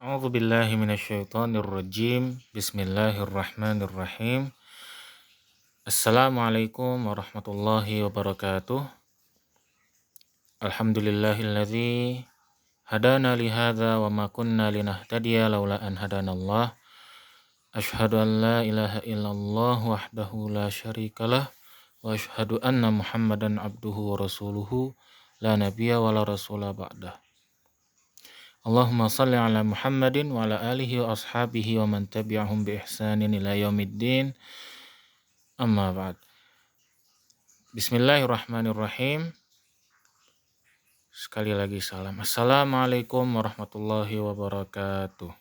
A'udzu billahi minasyaitonir rajim. Bismillahirrahmanirrahim. Assalamualaikum warahmatullahi wabarakatuh. Alhamdulillahilladzi hadana li hadza wa ma kunna linahtadiya laula an hadanallah. Asyhadu an la ilaha illallah wahdahu la syarikalah wa asyhadu anna Muhammadan abduhu wa rasuluhu la nabiyya wa la rasula ba'dah. Allahumma salli ala Muhammadin wa ala alihi wa ashabihi wa man tabi'ahum bi ihsanin ila yaumiddin. Amma ba'd. Bismillahirrahmanirrahim. Sekali lagi salam. Assalamualaikum warahmatullahi wabarakatuh.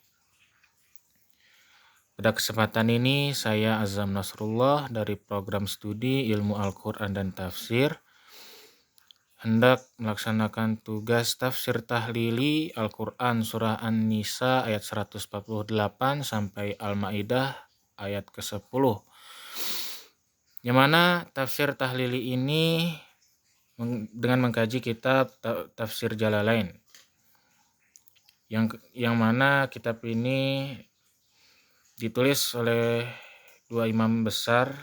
Pada kesempatan ini saya Azam Nasrullah dari program studi Ilmu Al-Quran dan Tafsir hendak melaksanakan tugas tafsir tahlili Al-Quran Surah An-Nisa ayat 148 sampai Al-Ma'idah ayat ke-10. Yang mana tafsir tahlili ini dengan mengkaji kitab Tafsir Jalalain. Yang mana kitab ini ditulis oleh dua imam besar,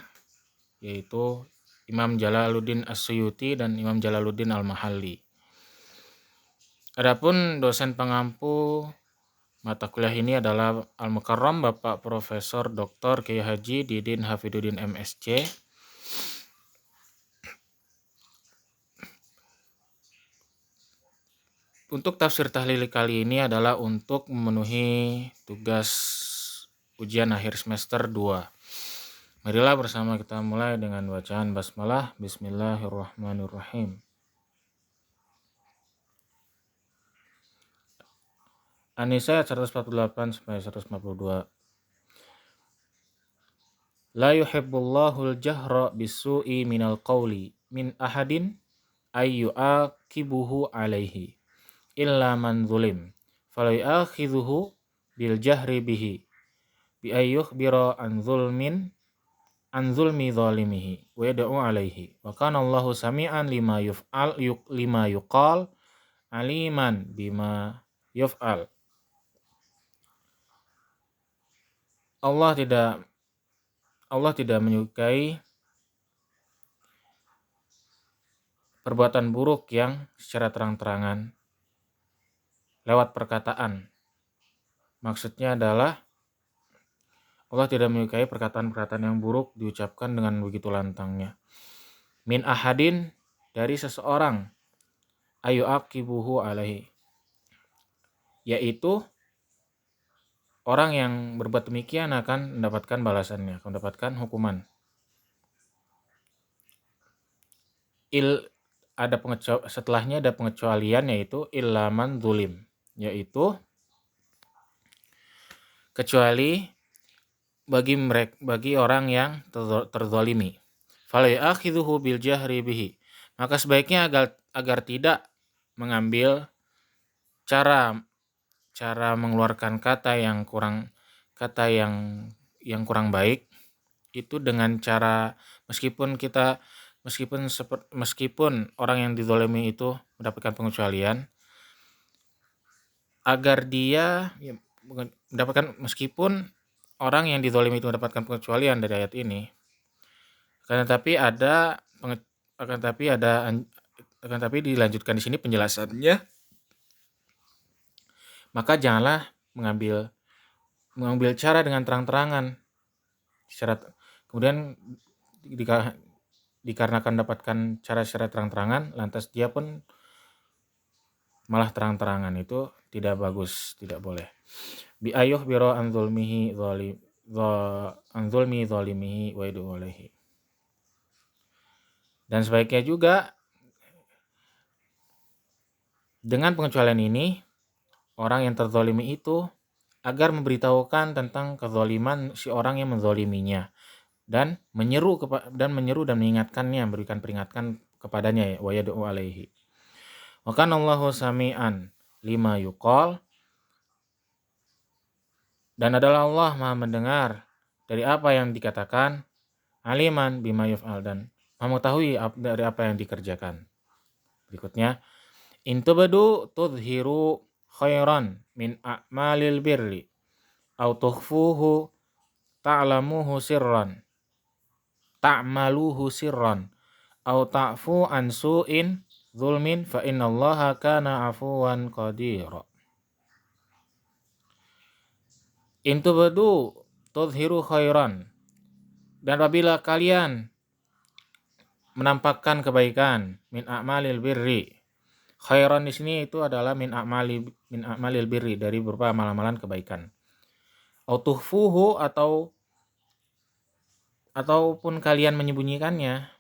yaitu Imam Jalaluddin As-Suyuti dan Imam Jalaluddin Al-Mahalli. Adapun dosen pengampu mata kuliah ini adalah Al-Mukarram Bapak Profesor Dr. Kiai Haji Didin Hafiduddin MSc. Untuk tafsir tahlili kali ini adalah untuk memenuhi tugas ujian akhir semester 2. Marilah bersama kita mulai dengan bacaan basmalah. Bismillahirrahmanirrahim. An-Nisa 148 sampai 152. La yuhibbullahul jahra bisu'i minal qawli min ahadin ayyu'akibuhu alaihi illa man zulim fala yu'akhidhuhu bil jahri bihi bi ayyukhbira an zulmi zalimihi wa yad'u alaihi wa kana Allahu sami'an lima yuqal aliman bima yuf'al. Allah tidak menyukai perbuatan buruk yang secara terang-terangan lewat perkataan. Maksudnya adalah Allah tidak menyukai perkataan-perkataan yang buruk diucapkan dengan begitu lantangnya. Min ahadin, dari seseorang, ayyu'aqibuhu alaihi, yaitu orang yang berbuat demikian akan mendapatkan balasannya, akan mendapatkan hukuman. Setelahnya ada pengecualian, yaitu illaman zulim, yaitu kecuali bagi orang yang terzalimi. Fala ya'khidhuhu bil jahri bihi, maka sebaiknya agar tidak mengambil cara mengeluarkan kata yang kurang baik itu dengan cara meskipun orang yang dizalimi itu mendapatkan pengecualian, agar dia mendapatkan, meskipun orang yang dizalimi itu mendapatkan pengecualian dari ayat ini, akan tapi dilanjutkan di sini penjelasannya, maka janganlah mengambil cara dengan terang-terangan. Kemudian dikarenakan dapatkan cara secara terang-terangan, lantas dia pun malah terang-terangan, itu tidak bagus, tidak boleh. Bi ayuh biro an zulmi zalimihi wa yadu alaihi. Dan sebaiknya juga dengan pengecualian ini, orang yang terzalimi itu agar memberitahukan tentang kezaliman si orang yang menzaliminya dan menyeru dan mengingatkannya, memberikan peringatan kepadanya, wa yadu alaihi. Wa kana Allahu sami'an lima yuqal, dan adalah Allah Maha mendengar dari apa yang dikatakan, aliman bima yuf'al, dan Maha mengetahui dari apa yang dikerjakan. Berikutnya, in tubadu tudhiru khairan min a'malil birri au tukhfuhu ta'lamuhu sirran ta'maluhu sirran au ta'fu an su'in zulmin fa innallaha kana afuwan qadira. In tubdu tudhiru khairan, dan apabila kalian menampakkan kebaikan, min a'malil birri. Khairan di sini itu adalah min a'malil birri, dari berupa amalan-amalan kebaikan. Au tukhfuhu, ataupun kalian menyembunyikannya,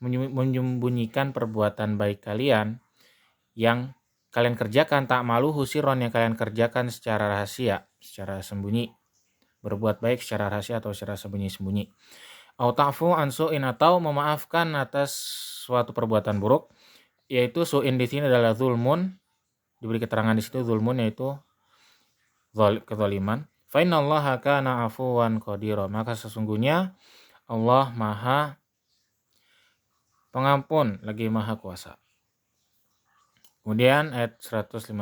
menyembunyikan perbuatan baik kalian yang kalian kerjakan, ta'maluhu sirron, yang kalian kerjakan secara rahasia, secara sembunyi, berbuat baik secara rahasia atau secara sembunyi-sembunyi. Au ta'fu an su'in, atau memaafkan atas suatu perbuatan buruk, yaitu su'in di sini adalah zulmun, diberi keterangan di situ zulmun yaitu kezaliman. Fa innallaha kana afuwan qadira, maka sesungguhnya Allah Maha Pengampun lagi Maha Kuasa. Kemudian ayat 150.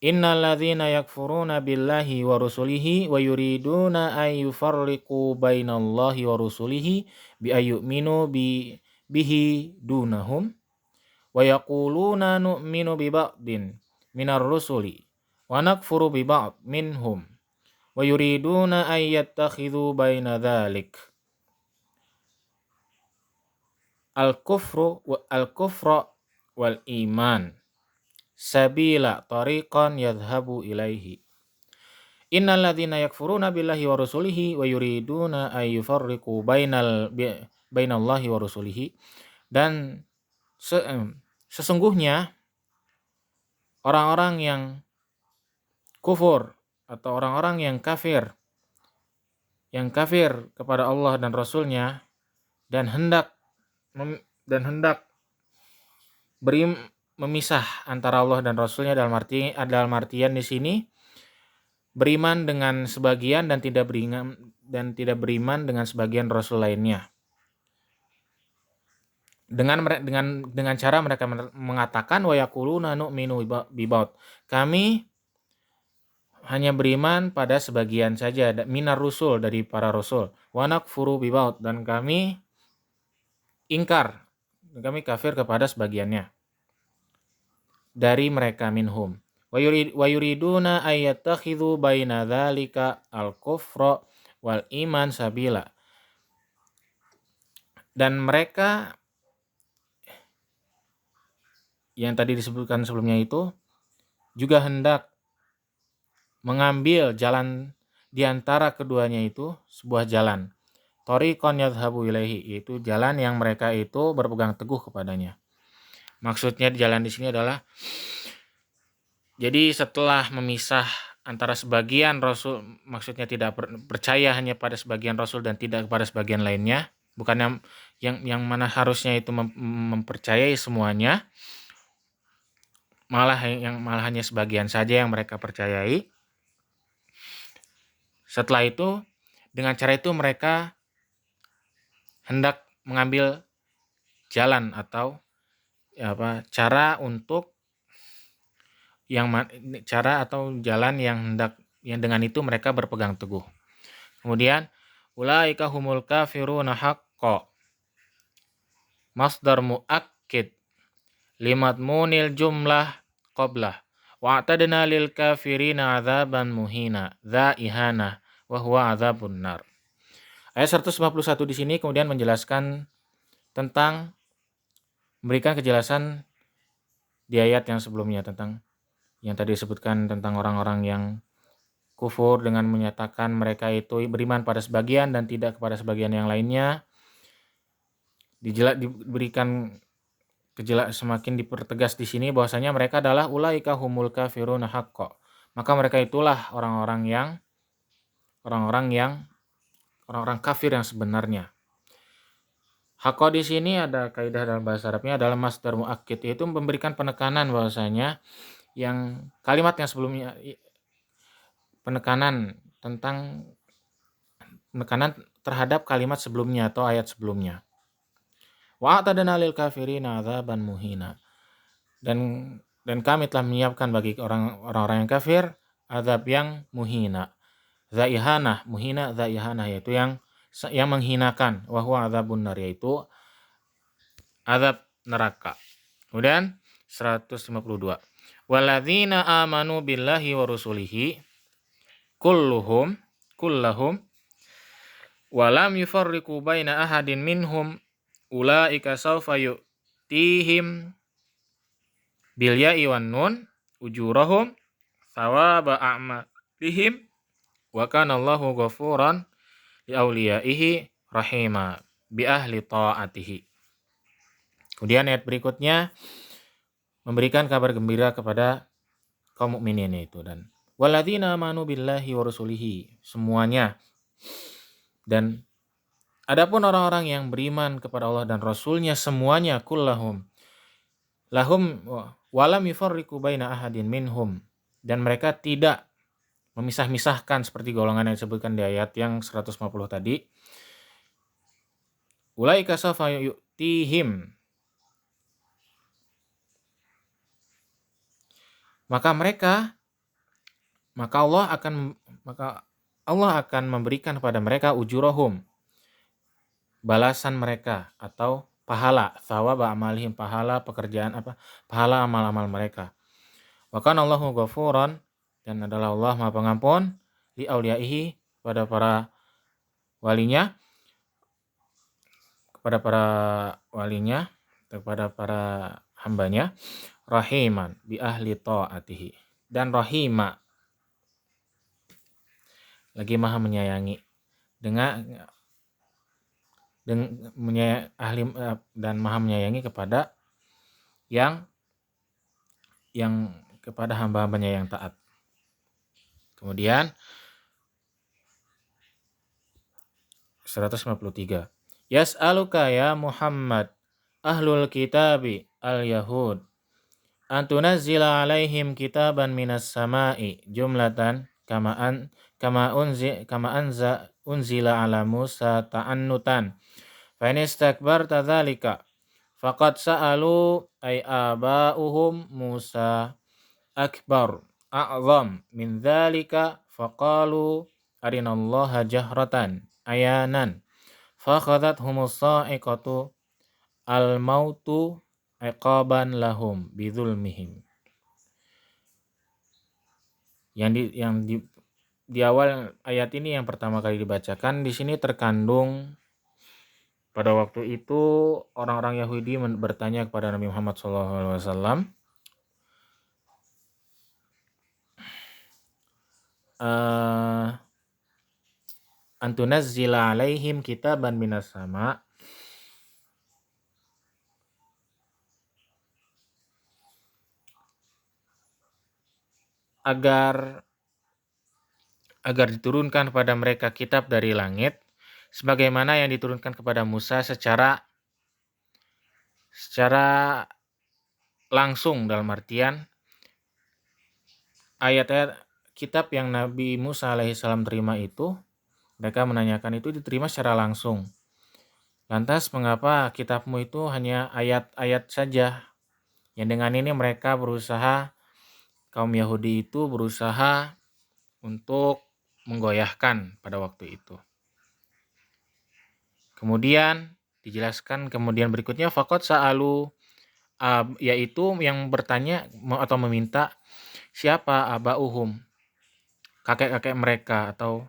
Innal ladzina yakfuruna billahi wa rusulihi wa yuriduna ay yufarriqu bainallahi wa rusulihi bi ayyuminu bihi dunahum wa yaquluna nu'minu bi ba'din minar rusuli wa nakfuru bi ba'd minhum wa yuriduna ay yattakhidhu baina dzalik al-kufra wal iman sabila tariqan yadhhabu ilaihi. Innal ladzina yakfuruna billahi wa rusulihi wa yuriduna ay yufarriqu bainallahi wa rusulihi, dan sesungguhnya orang-orang yang kufur atau orang-orang yang kafir kepada Allah dan Rasulnya, dan hendak memisah antara Allah dan Rasulnya, dalam artian di sini beriman dengan sebagian dan tidak beriman dengan sebagian Rasul lainnya. Dengan cara mereka mengatakan wa yaquluna nu'minu bi ba'd, kami hanya beriman pada sebagian saja, minar rusul, dari para rasul, wa nakfuru bi ba'd, dan kami kafir kepada sebagiannya dari mereka, minhum. Wa yuriduna ayyattakhidhu baina dzalika al-kufra wal iman sabila, dan mereka yang tadi disebutkan sebelumnya itu juga hendak mengambil jalan di antara keduanya, itu sebuah jalan, tariqan yadhhabu ilaihi, yaitu jalan yang mereka itu berpegang teguh kepadanya. Maksudnya jalan di sini adalah, jadi setelah memisah antara sebagian rasul, maksudnya tidak percaya hanya pada sebagian rasul dan tidak kepada sebagian lainnya, bukan yang mana harusnya itu mempercayai semuanya, malah hanya sebagian saja yang mereka percayai. Setelah itu, dengan cara itu mereka hendak mengambil jalan atau cara atau jalan yang dengan itu mereka berpegang teguh. Kemudian ulaika humul kafiruna haqqo, masdar muakkid limadmunil jumlah qablah, wa atadna lil kafirina adzaban muhina dza ihana wa huwa adzabun nar. Ayat 151 di sini kemudian menjelaskan tentang, memberikan kejelasan di ayat yang sebelumnya tentang yang tadi disebutkan tentang orang-orang yang kufur dengan menyatakan mereka itu beriman pada sebagian dan tidak kepada sebagian yang lainnya. Diberikan semakin dipertegas di sini bahwasanya mereka adalah ulaika humul kafiruna haqqo. Maka mereka itulah orang-orang kafir yang sebenarnya. Haqqo di sini ada kaidah dalam bahasa Arabnya adalah masdar muakkid, yaitu memberikan penekanan bahwasanya yang kalimat yang sebelumnya, penekanan terhadap kalimat sebelumnya atau ayat sebelumnya. Wa atadna lil kafirina adzaban muhina, dan dan kami telah menyiapkan bagi orang-orang yang kafir azab yang muhina. Zaihanah, muhina, zaihanah, yaitu yang menghinakan. Wa huwa azabun nar, yaitu azab neraka. Kemudian 152. Walladzina amanu billahi wa rusulihi kullahum walam yufarriqu baina ahadin minhum ulaika sawfa yu'tihim bil ya'i wan nun ujurahum thawaba a'malihim wa kana Allahu ghafuran li auliyaihi rahima bi ahli ta'atihi. Kemudian ayat berikutnya memberikan kabar gembira kepada kaum mukminin itu, dan walladzina amanu billahi wa rusulihi, semuanya. Dan adapun orang-orang yang beriman kepada Allah dan Rasulnya, semuanya kullahum lahum walam yufarriqu baina ahadin minhum, dan mereka tidak memisah-misahkan seperti golongan yang disebutkan di ayat yang 150 tadi. Ulaika sawfa yu'tihim, maka Allah akan memberikan kepada mereka ujurahum, balasan mereka atau pahala, thawab amalihim, pahala amal-amal mereka. Wa kana Allahu ghafuran, dan adalah Allah Maha Pengampun, li auliyaihi, kepada para walinya, kepada para hambanya, rahiman bi ahli ta'atihi, dan rahima, lagi Maha menyayangi dan Maha menyayangi kepada yang kepada hamba-hambanya yang taat. Kemudian 153. Yas'aluka ya Muhammad ahlul kitabi al-yahud antunazzila alaihim kitaban minas sama'i jumlatan unzila ala Musa ta'annutan fa in istakbarta dzalika faqad sa'alu ay aba'uhum Musa akbar a'zam min dzalika faqalu arinallaha jahratan ayanan fakhadhathumus sa'iqatu al-mautu iqaban lahum bidzulmihim. Di awal ayat ini yang pertama kali dibacakan, di sini terkandung pada waktu itu orang-orang Yahudi bertanya kepada Nabi Muhammad SAW, antunazzila alaihim kitaban minas sama, agar diturunkan kepada mereka kitab dari langit sebagaimana yang diturunkan kepada Musa secara langsung, dalam artian ayat-ayat kitab yang Nabi Musa alaihissalam terima itu, mereka menanyakan itu diterima secara langsung. Lantas mengapa kitabmu itu hanya ayat-ayat saja? Yang dengan ini mereka kaum Yahudi itu berusaha untuk menggoyahkan pada waktu itu. Kemudian dijelaskan berikutnya faqad sa'alu, yaitu yang bertanya atau meminta siapa aba'uhum, kakek-kakek mereka atau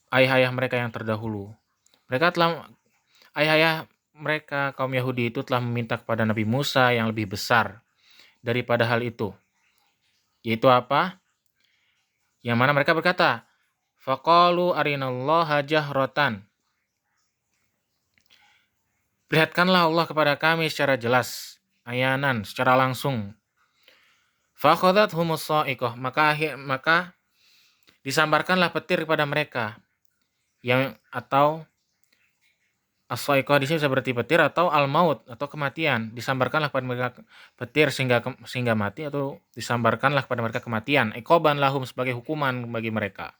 ayah-ayah mereka yang terdahulu. Ayah-ayah mereka kaum Yahudi itu telah meminta kepada Nabi Musa yang lebih besar daripada hal itu. Yaitu apa? Yang mana mereka berkata, faqalu arinallaha jahratan, perlihatkanlah Allah kepada kami secara jelas, ayanan, secara langsung. Fakhadhathumus sa'iqah, maka disambarkanlah petir kepada mereka. Atau as-sa'iqah di sini bisa berarti petir atau al-maut atau kematian. Disambarkanlah kepada mereka petir sehingga mati, atau disambarkanlah kepada mereka kematian. Iqaban lahum, sebagai hukuman bagi mereka.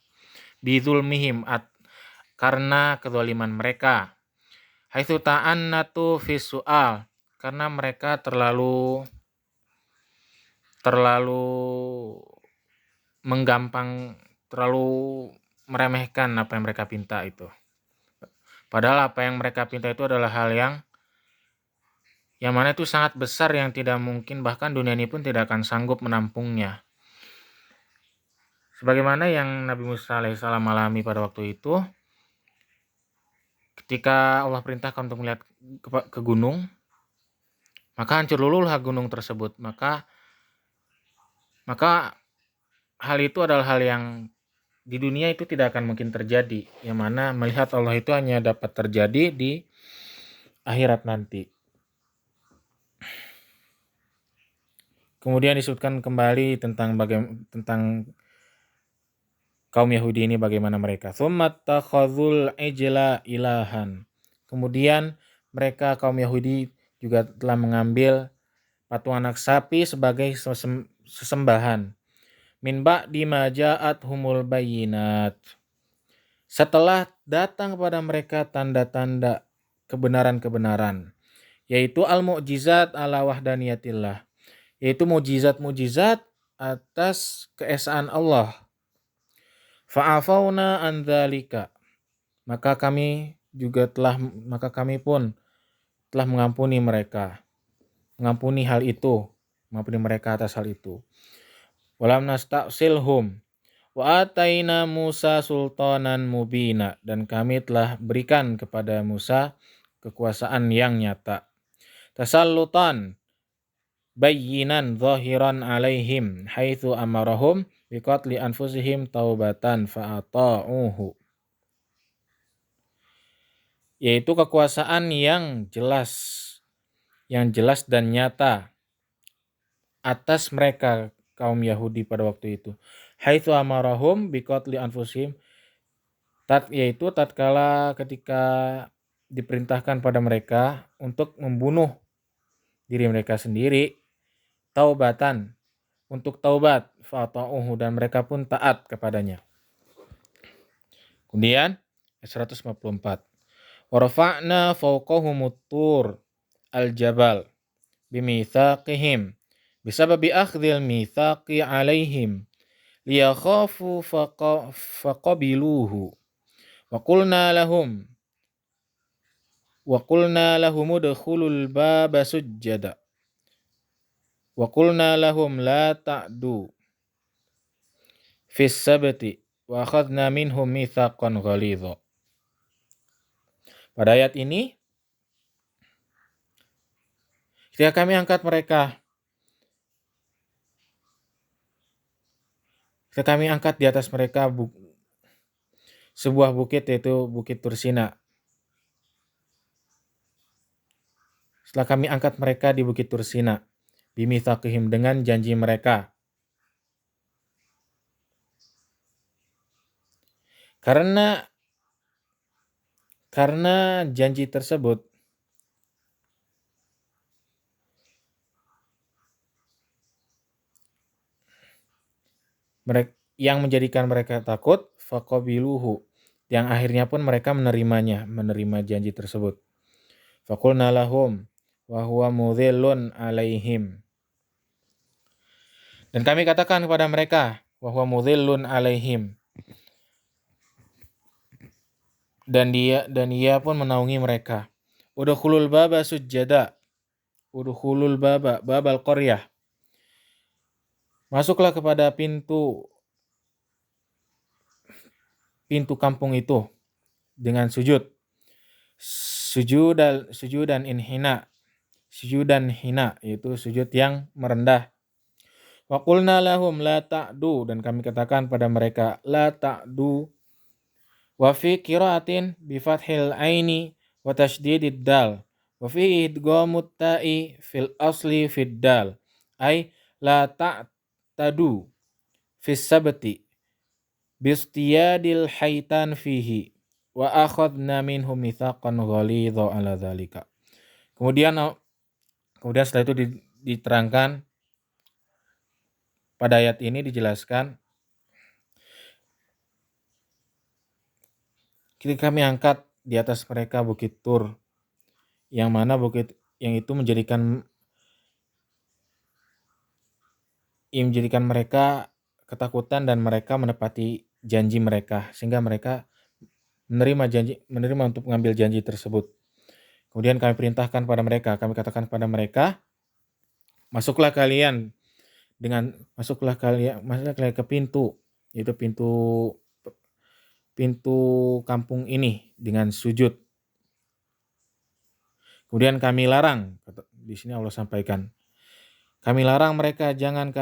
Bidzulmihim, karena kezaliman mereka. Haitsu ta'annatu fi su'al, karena mereka terlalu terlalu menggampang, terlalu meremehkan apa yang mereka pinta itu. Padahal apa yang mereka pinta itu adalah hal yang mana itu sangat besar, yang tidak mungkin, bahkan dunia ini pun tidak akan sanggup menampungnya. Sebagaimana yang Nabi Musa alaihissalam alami pada waktu itu, ketika Allah perintahkan untuk melihat ke gunung, maka hancur luluhlah gunung tersebut. Maka hal itu adalah hal yang di dunia itu tidak akan mungkin terjadi, yang mana melihat Allah itu hanya dapat terjadi di akhirat nanti. Kemudian disebutkan kembali tentang kaum Yahudi ini, bagaimana mereka. Tsummattakhadzul ijla ilahan. Kemudian mereka kaum Yahudi juga telah mengambil patung anak sapi sebagai sesembahan. Min ba'di ma ja'athumul bayyinat. Setelah datang kepada mereka tanda-tanda kebenaran-kebenaran, yaitu al-mu'jizat ala wahdaniyatillah, yaitu mujizat-mujizat atas keesaan Allah. Fa'afauna an dzalika, maka kami pun telah mengampuni mereka, mengampuni mereka atas hal itu. Walam nasta'silhum wa ataina Musa sultanan mubina, dan kami telah berikan kepada Musa kekuasaan yang nyata. Tasallutan bayyinan zahiran alaihim haitsu amarahum biqatli anfusihim taubatan fa'ata'uhu, yaitu kekuasaan yang jelas dan nyata atas mereka kaum Yahudi pada waktu itu. Haitsu amarahum biqatli anfusihim, yaitu tatkala ketika diperintahkan pada mereka untuk membunuh diri mereka sendiri, taubatan, untuk taubat, fata'uhu, dan mereka pun taat kepadanya. Kemudian 154. Wa rafa'na fawqahumut tur al-jabal bimitsaqihim bisababi akhdhil mitsaqi 'alaihim liyakhafu faqabiluhu wa qulna lahum udkhulul baba sujjada wa qulna lahum la ta'du fis sabti wa akhadna minhum mitsaqan ghalidha. Pada ayat ini, ketika kami angkat di atas mereka sebuah bukit, yaitu Bukit Tursina. Setelah kami angkat mereka di Bukit Tursina, bimitsaqihim, dengan janji mereka. Karena janji tersebut yang menjadikan mereka takut, faqabiluhu, yang akhirnya pun mereka menerima janji tersebut. Faqulna lahum wa huwa mudhillun alaihim, dan kami katakan kepada mereka, wa huwa mudhillun alaihim, dan dia pun menaungi mereka. Udkhulul baba sujjada, udkhulul babal qaryah, masuklah kepada pintu kampung itu dengan sujud. Sujudan hina, yaitu sujud yang merendah. Wa qulna lahum la ta'du, dan kami katakan pada mereka la ta'du. Wa fi qiraatin bi fathil aini wa tasydidid dal wa fi idghamut ta'i fil asli fid dal, ay la ta'tadu fis sabti bistiyadil haitan fihi wa akhadna minhum mitsaqan ghalidha ala dzalika. Kemudian setelah itu diterangkan pada ayat ini, dijelaskan, ketika kami angkat di atas mereka Bukit Tur, yang mana bukit yang itu menjadikan menjadikan mereka ketakutan dan mereka menepati janji mereka sehingga mereka menerima untuk mengambil janji tersebut. Kemudian kami perintahkan pada mereka, kami katakan kepada mereka, masuklah kalian ke pintu, yaitu pintu kampung ini dengan sujud. Kemudian kami larang, di sini Allah sampaikan, kami larang mereka janganlah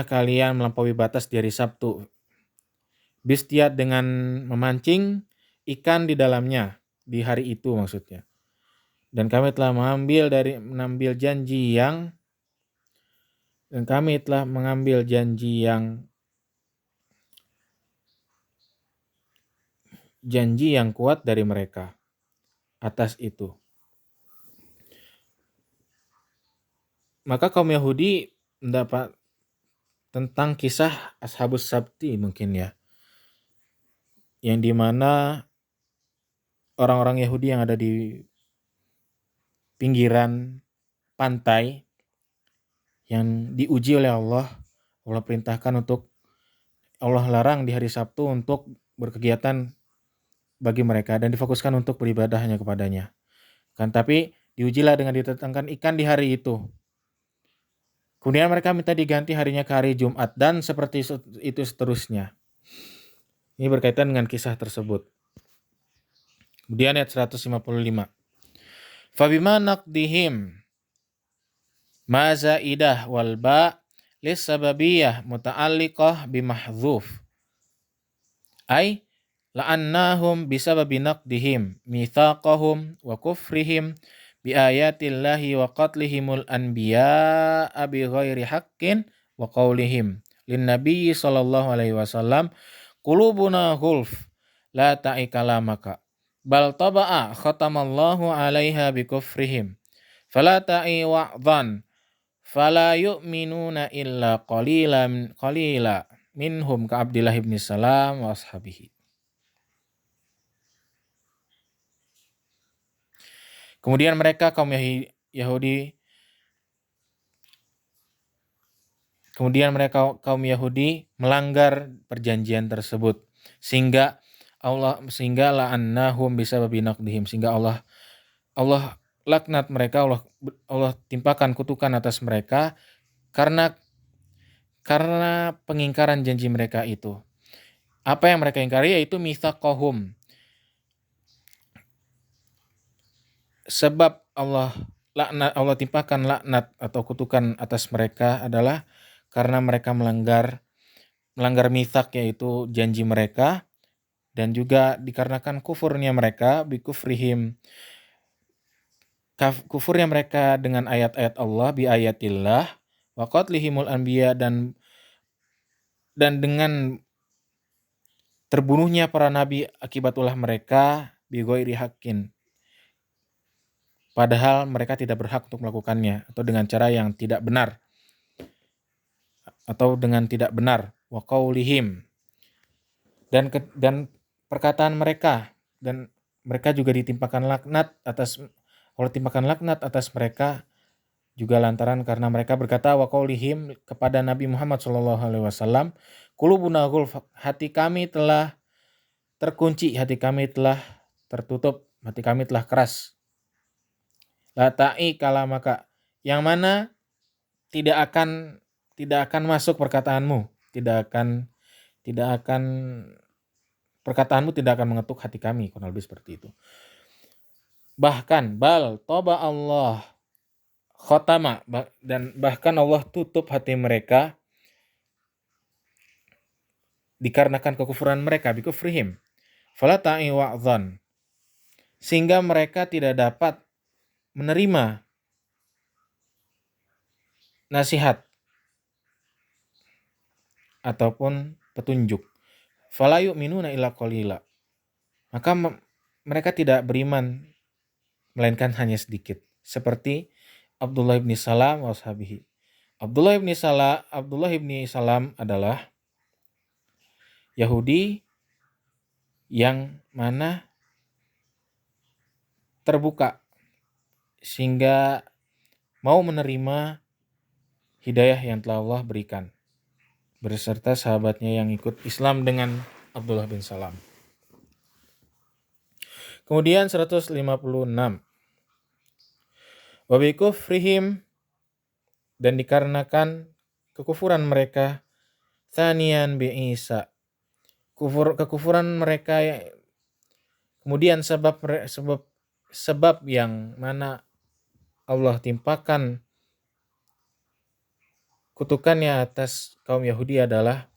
kalian melampaui batas di hari Sabtu. Bistiat dengan memancing ikan di dalamnya di hari itu maksudnya. Dan kami telah mengambil janji yang kuat dari mereka atas itu. Maka kaum Yahudi mendapat tentang kisah Ashabus Sabti mungkin ya, yang dimana orang-orang Yahudi yang ada di pinggiran pantai yang diuji oleh Allah perintahkan Allah larang di hari Sabtu untuk berkegiatan bagi mereka dan difokuskan untuk beribadah hanya kepadanya. Tapi diujilah dengan didatangkan ikan di hari itu. Kemudian mereka minta diganti harinya ke hari Jumat dan seperti itu seterusnya. Ini berkaitan dengan kisah tersebut. Kemudian ayat 155. Fabima naqdihim ma zaidah wal ba lis sababiyah muta'alliqah bimahdhuf. Ai la'annahum bisababi naqdihim mitsaqahum wa kufrihim bi ayatillahi wa qatlihimul anbiya'a bi ghairi haqqin wa qaulihim lin nabiyyi sallallahu alaihi wasallam qulubuna ghulf la ta'i kalamaka bal taba'a khatamallahu 'alaiha bi kufrihim fala ta'i wa'dhan fala yu'minuna illa qalila minhum ka Abdillah ibn Salam wa ashabihi. Kemudian mereka kaum Yahudi melanggar perjanjian tersebut sehingga la'annahum bisababi naqdihim, sehingga Allah laknat mereka, Allah timpakan kutukan atas mereka karena pengingkaran janji mereka itu. Apa yang mereka ingkari yaitu mitsaqahum. Sebab Allah timpakan laknat atau kutukan atas mereka adalah karena mereka melanggar mitsak, yaitu janji mereka, dan juga dikarenakan kufurnya mereka kufurnya mereka dengan ayat-ayat Allah bi ayatillah wa qatlihimul anbiya dan dengan terbunuhnya para nabi akibat ulah mereka bi ghairi haqqin, padahal mereka tidak berhak untuk melakukannya atau dengan cara yang tidak benar wa qaulihim dan perkataan mereka, dan mereka juga ditimpakan laknat atas mereka juga lantaran karena mereka berkata wa qaulihim kepada Nabi Muhammad sallallahu alaihi wasallam, qulubuna ghulf, hati kami telah terkunci, hati kami telah tertutup, hati kami telah keras. La ta'i kalamaka, yang mana tidak akan masuk perkataanmu, perkataanmu tidak akan mengetuk hati kami, kurang lebih seperti itu. Bahkan bal toba Allah khotama, dan bahkan Allah tutup hati mereka dikarenakan kekufuran mereka bikufrihim fala ta'i wa'dhan, sehingga mereka tidak dapat menerima nasihat ataupun petunjuk. Fala yu'minuna illa qalila, maka mereka tidak beriman melainkan hanya sedikit, seperti Abdullah ibn Salam wa ashabihi. Abdullah ibn Salam adalah Yahudi yang mana terbuka sehingga mau menerima hidayah yang telah Allah berikan, beserta sahabatnya yang ikut Islam dengan Abdullah bin Salam. Kemudian 156. Wa bi kufrihim, dan dikarenakan kekufuran mereka, tsaniyan bi Isa, kekufuran mereka, kemudian sebab yang mana Allah timpakan kutukannya atas kaum Yahudi adalah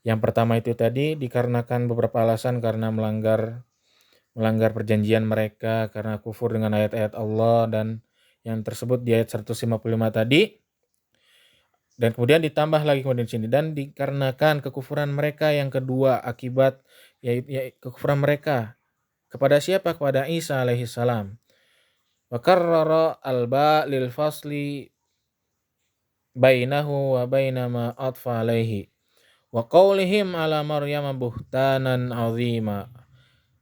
yang pertama itu tadi dikarenakan beberapa alasan, karena melanggar perjanjian mereka, karena kufur dengan ayat-ayat Allah dan yang tersebut di ayat 155 tadi. Dan kemudian ditambah lagi kemudian di sini, dan dikarenakan kekufuran mereka yang kedua, akibat yaitu kekufuran mereka kepada siapa? Kepada Isa alaihi salam. Wa karrara alba lil fasli bainahu wa baina ma atfa alaihi wa qaulihim ala maryam buhtanan azima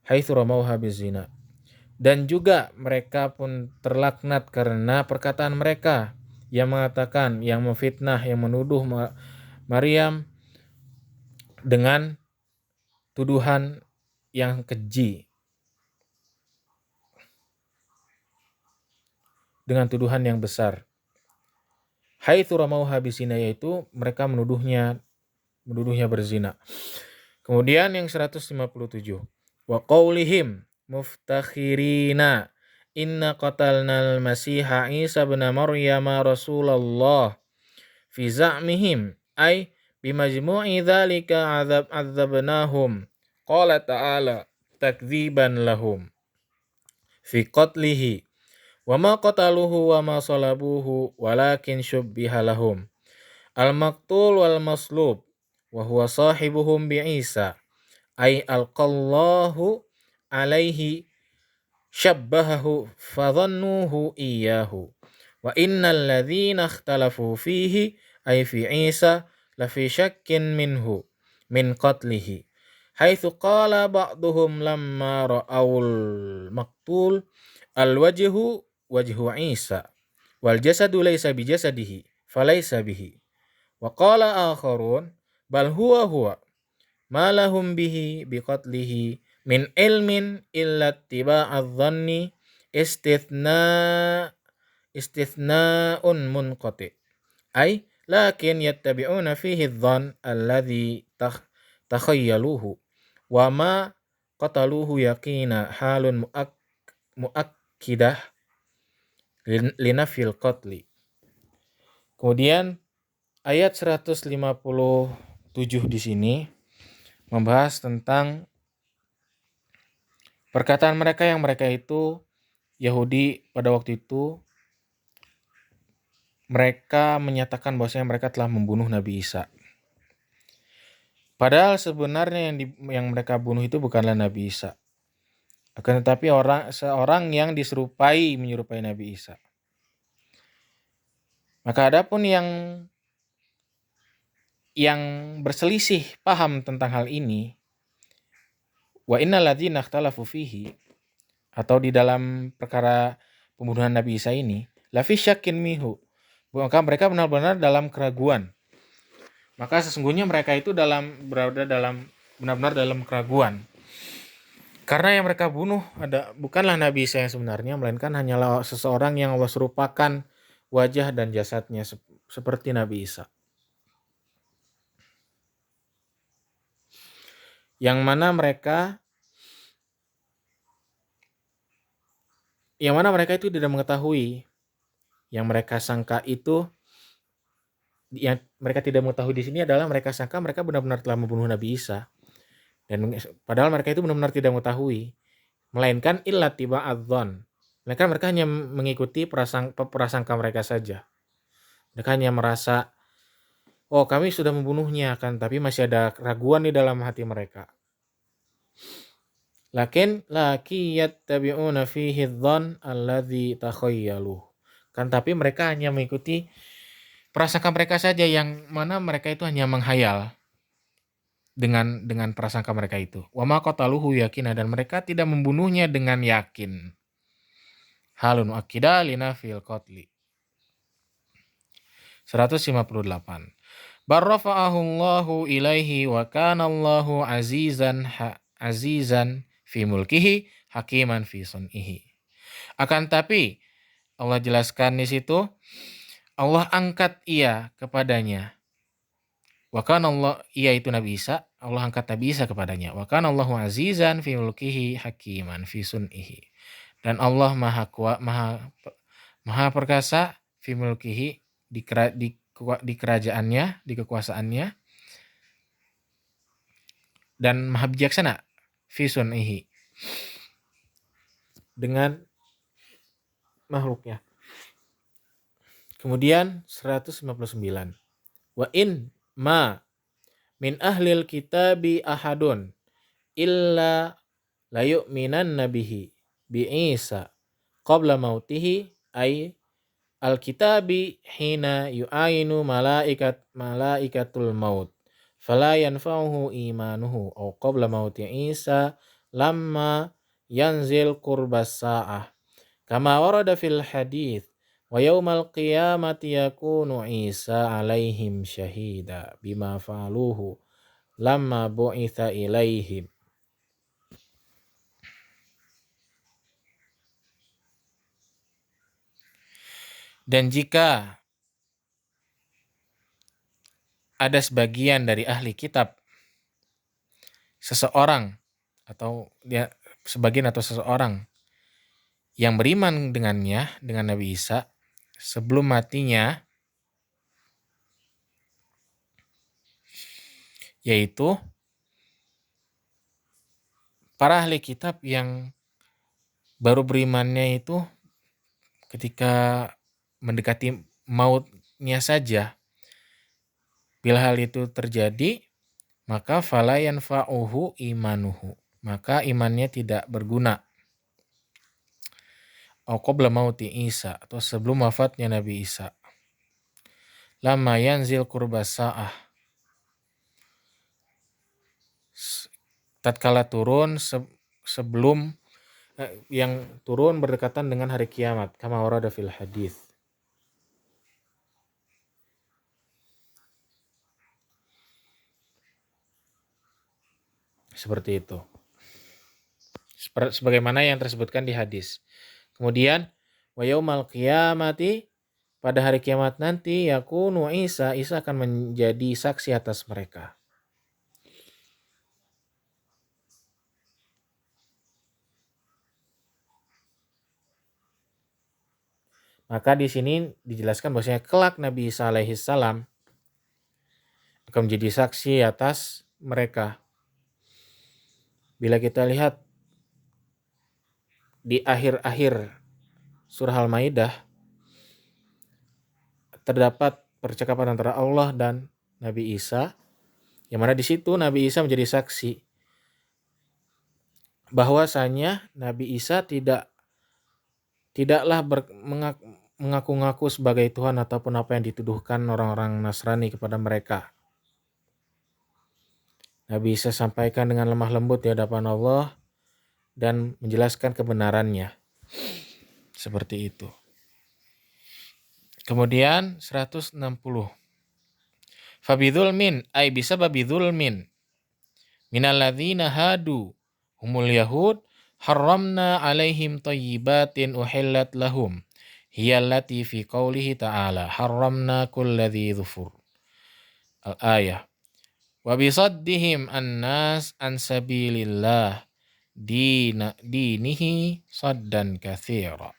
haitsu ramauha bizina. Dan juga mereka pun terlaknat karena perkataan mereka yang mengatakan, yang memfitnah, yang menuduh Maryam dengan tuduhan yang keji, dengan tuduhan yang besar. Haitsu ramauha bizina, yaitu mereka menuduhnya berzina. Kemudian yang 157. Wa qaulihim muftakhirina inna qatalnal masiha Isa ibn Maryam Rasulullah fi za'mihim ay bimajmu'i dzalika adzabnahum. Qala ta'ala takdziban lahum fi qatlihi wa ma qataluhu wa ma salabuhu walakin syubbiha lahum al-maqtul wal maslub wa huwa sahibuhum bi Isa ay alqallahu alaihi syabbahahu fadhannuhu iyyahu wa innal ladzina ikhtalafu fihi ay fi Isa la fi syakkin minhu min qatlihi haitsu qala ba'duhum lamma ra'aul maqtul al-wajhu wajhu Isa wal jasadu laysa bi jasadihi falaysa bihi wa qala akharun bal huwa ma lahum bihi biqatlihi min ilmin illa ittiba'adh dhanni istithna'un munqati ay lakin yattabi'una fihi adh-dhann alladhi takhayyaluhu wa ma qataluhu yaqina halun muakkidah linafil qatli. Kemudian ayat 157 di sini membahas tentang perkataan mereka yang mereka itu Yahudi pada waktu itu, mereka menyatakan bahwasanya mereka telah membunuh Nabi Isa. Padahal sebenarnya yang mereka bunuh itu bukanlah Nabi Isa, akan tetapi seorang yang menyerupai Nabi Isa. Maka adapun yang berselisih paham tentang hal ini, wa innal ladzina ikhtalafu fihi, atau di dalam perkara pembunuhan Nabi Isa ini, la fi syakkin minhu, maka mereka benar-benar dalam keraguan. Maka sesungguhnya mereka itu benar-benar dalam keraguan. Karena yang mereka bunuh bukanlah Nabi Isa yang sebenarnya, melainkan hanyalah seseorang yang Allah serupakan wajah dan jasadnya seperti Nabi Isa. Yang mana mereka itu tidak mengetahui, yang mereka sangka itu, yang mereka tidak mengetahui di sini adalah mereka sangka mereka benar-benar telah membunuh Nabi Isa, dan padahal mereka itu benar-benar tidak mengetahui, melainkan illa tiba'adh-dhon, mereka hanya mengikuti prasangka mereka saja. Mereka hanya merasa, oh kami sudah membunuhnya, kan, tapi masih ada keraguan di dalam hati mereka. Lakin yattabi'una fihi adh-dhann alladzi takhayyaluh, kan, tapi mereka hanya mengikuti prasangka mereka saja, yang mana mereka itu hanya menghayal dengan prasangka mereka itu. Wa ma qataluhu yakinah, dan mereka tidak membunuhnya dengan yakin. Halun akida lina fil qatli. 158. Barrafa'ahu Allahu ilaihi wa kana Allahu azizan fi mulkihi hakiman fi sun'ihi. Akan tapi Allah jelaskan di situ, Allah angkat ia kepadanya. Wa kana Allah, ia itu Nabi Isa, Allah angkat Nabi Isa kepadanya. Wa kana Allahu azizan fi mulkihi hakiman fi sun'ihi. Dan Allah maha perkasa fi mulkihi di kerajaannya, di kekuasaannya, dan maha bijaksana fi sun'ihi dengan makhluknya. Kemudian 159. Wa in ma min ahlil kitabi ahadun illa la yu'minan nabihi bi Isa qabla mautihi ay al-kitabi hina yu'ainu malaikatul maut fala yanfa'uhu imanuhu aw qabla mauti Isa lamma yanzil qurbas sa'ah kama warada fil hadits wa yaumal qiyamati yakunu Isa alaihim syahida bima fa'aluhu lamma bu'itha ilaihim. Dan jika ada sebagian dari ahli kitab, seseorang atau seseorang yang beriman dengannya, dengan Nabi Isa sebelum matinya, yaitu para ahli kitab yang baru berimannya itu ketika mendekati mautnya saja. Bila hal itu terjadi, maka fala yanfa'uhu imanuhu, maka imannya tidak berguna. Au qabla mauti Isa, atau sebelum wafatnya Nabi Isa. Lamma yanzil qurbas sa'ah, tatkala turun sebelum yang turun berdekatan dengan hari kiamat, kama warada fil hadis. Seperti itu, sebagaimana yang tersebutkan di hadis. Kemudian wa yaumal qiyamati, pada hari kiamat nanti, yakunu Isa akan menjadi saksi atas mereka. Maka di sini dijelaskan bahwasanya kelak Nabi Isa alaihissalam akan menjadi saksi atas mereka. Bila kita lihat di akhir-akhir surah Al-Maidah, terdapat percakapan antara Allah dan Nabi Isa, yang mana di situ Nabi Isa menjadi saksi bahwasanya Nabi Isa tidaklah mengaku-ngaku sebagai Tuhan ataupun apa yang dituduhkan orang-orang Nasrani kepada mereka. Nabi Isa sampaikan dengan lemah lembut di hadapan Allah dan menjelaskan kebenarannya. Seperti itu. Kemudian 160. Fabidhulmin ay bisababidhulmin minalladzina hadu humul yahud harramna alaihim thayyibatin uhillat lahum hiyallati fi qawlihi ta'ala harramna kulladzi dhufur. Al-ayah. Wa bisaddihim annas an sabilillah dinihi saddan katsira.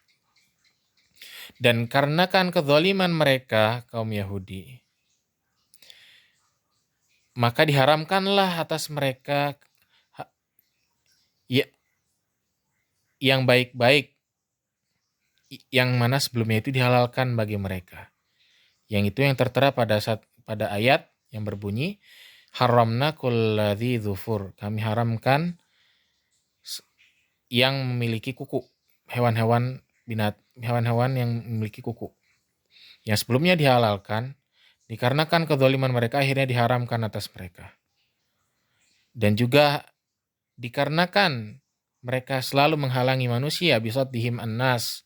Dan karena kan kezaliman mereka kaum Yahudi, maka diharamkanlah atas mereka yang baik-baik, yang mana sebelumnya itu dihalalkan bagi mereka. Yang itu yang tertera pada ayat yang berbunyi haramna kulladzi dzufur, kami haramkan yang memiliki kuku, hewan-hewan yang memiliki kuku. Yang sebelumnya dihalalkan, dikarenakan kezaliman mereka akhirnya diharamkan atas mereka. Dan juga dikarenakan mereka selalu menghalangi manusia bisaddihim annas,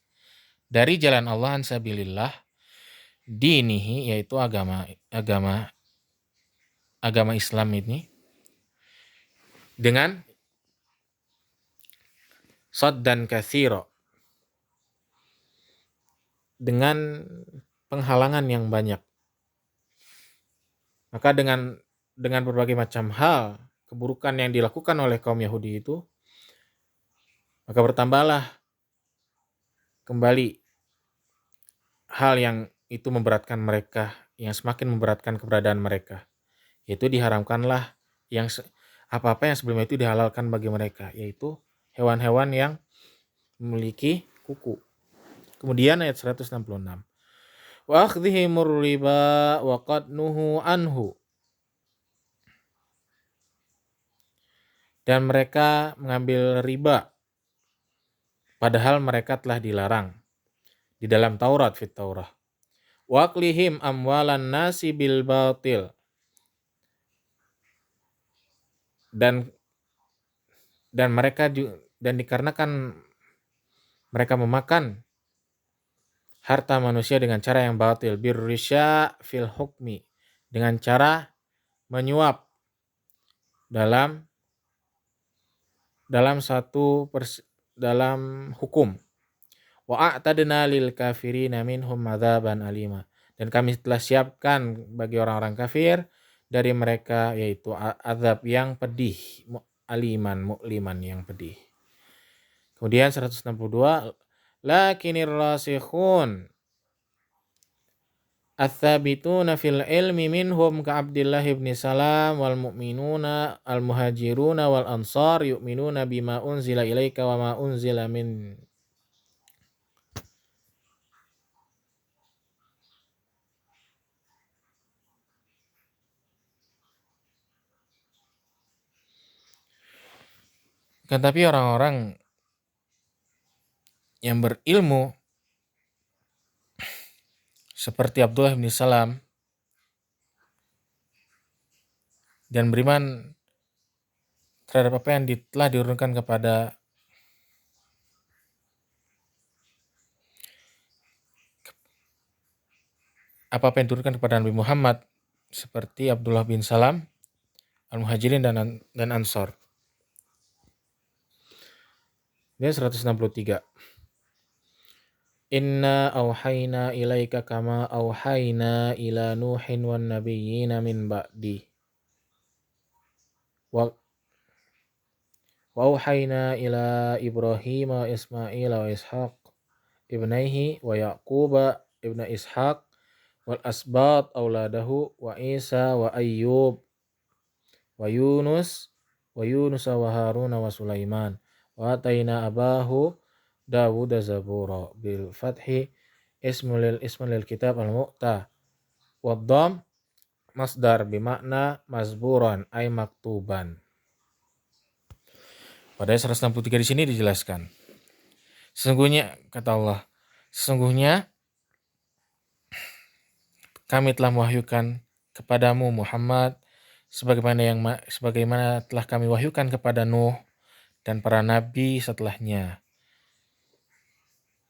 dari jalan Allah ansabilillah, dinihi, yaitu agama Islam ini, dengan saddan katsira, dengan penghalangan yang banyak. Maka dengan berbagai macam hal keburukan yang dilakukan oleh kaum Yahudi itu, maka bertambahlah kembali hal yang itu memberatkan mereka, yang semakin memberatkan keberadaan mereka. Yaitu diharamkanlah apa-apa yang sebelumnya itu dihalalkan bagi mereka, yaitu hewan-hewan yang memiliki kuku. Kemudian ayat 166. Wa akhdhihimur riba wa qad nuhu anhu. Dan mereka mengambil riba padahal mereka telah dilarang di dalam Taurat, fit Taurah. Wa aklihim amwalan nasi bil batil. Dan mereka dan dikarenakan mereka memakan harta manusia dengan cara yang batil, birrisya fil hukmi, dengan cara menyuap dalam hukum. Wa a'tadna lil kafirina minhum madzaban alima. Dan kami telah siapkan bagi orang-orang kafir dari mereka yaitu azab yang pedih, mu'liman yang pedih. Kemudian 162, lakinir rasikhun ats-tsabituna fil ilmi minhum ka Abdullah ibn Salam wal mu'minuna al muhajiruna wal ansar yu'minuna bima unzila ilaika wa ma unzila min. Tetapi orang-orang yang berilmu seperti Abdullah bin Salam dan beriman terhadap apa yang telah diturunkan kepada apa yang diturunkan kepada Nabi Muhammad seperti Abdullah bin Salam, Al-Muhajirin dan Ansar. Ini 163. Inna auhayna ilaika kama auhayna ila Nuhin wan nabiyyina min ba'di. Wa auhayna ila Ibrahim wa Ismail wa Ishaq ibnaihi wa Yaquba ibna Ishaq wal asbat auladahu wa Isa wa Ayyub wa Yunus wa Harun wa Sulaiman wa ataina abahu Dawud zabura bil fathi ismul kitab al-mu'ta wa dham masdar bimakna mazburan ay maktuban. Pada ayat 163 di sini dijelaskan, sesungguhnya kata Allah, sesungguhnya kami telah mewahyukan kepadamu Muhammad sebagaimana telah kami wahyukan kepada Nuh dan para nabi setelahnya.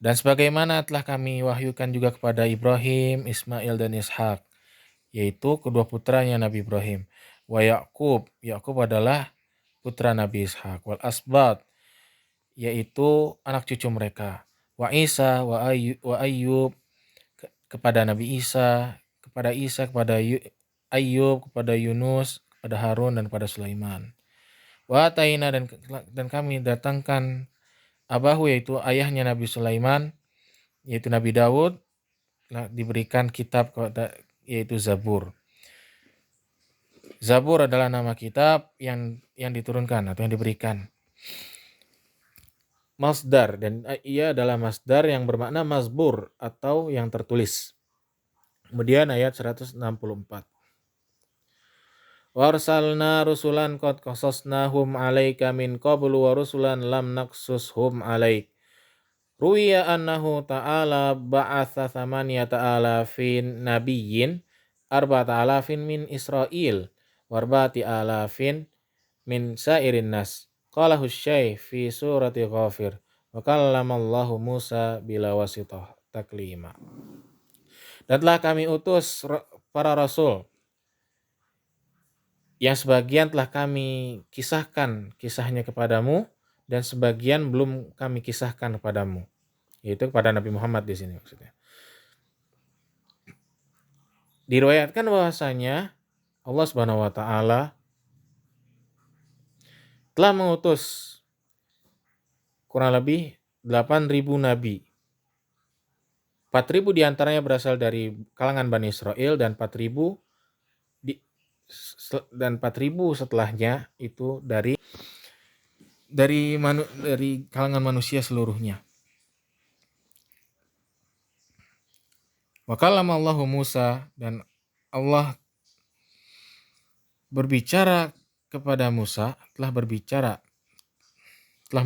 Dan sebagaimana telah kami wahyukan juga kepada Ibrahim, Ismail dan Ishak, yaitu kedua putranya Nabi Ibrahim. Wa Yaqub adalah putra Nabi Ishak. Wal asbat, yaitu anak cucu mereka. Wa Isa wa Ayyub, kepada Nabi Isa, kepada Ayyub, kepada Yunus, kepada Harun dan kepada Sulaiman. Wa ataina, dan kami datangkan abahu, yaitu ayahnya Nabi Sulaiman, yaitu Nabi Dawud, diberikan kitab yaitu Zabur. Zabur adalah nama kitab yang diturunkan atau yang diberikan. Masdar, dan ia adalah masdar yang bermakna mazbur atau yang tertulis. Kemudian ayat 164. Warsalna rusulan qad qasasnahum 'alaika min qablu wa rusulan lam naqsushum 'alaik. Ruwiya annahu ta'ala ba'atha thamaniyata alafin nabiyyin arba'ata alafin min Israel warba'ati alafin min sairin nas. Qalahu Syekh fi surati Ghafir wa kallamallahu Musa bila wasitah taklima. Dan telah kami utus para rasul, yang sebagian telah kami kisahkan kisahnya kepadamu, dan sebagian belum kami kisahkan kepadamu. Yaitu kepada Nabi Muhammad di sini maksudnya. Diriwayatkan bahwasanya Allah Subhanahu wa taala telah mengutus kurang lebih 8.000 nabi. 4.000 diantaranya berasal dari kalangan Bani Israel, dan 4.000 setelahnya itu dari kalangan manusia seluruhnya. Wa kallama Allahu Musa, dan Allah berbicara kepada Musa, telah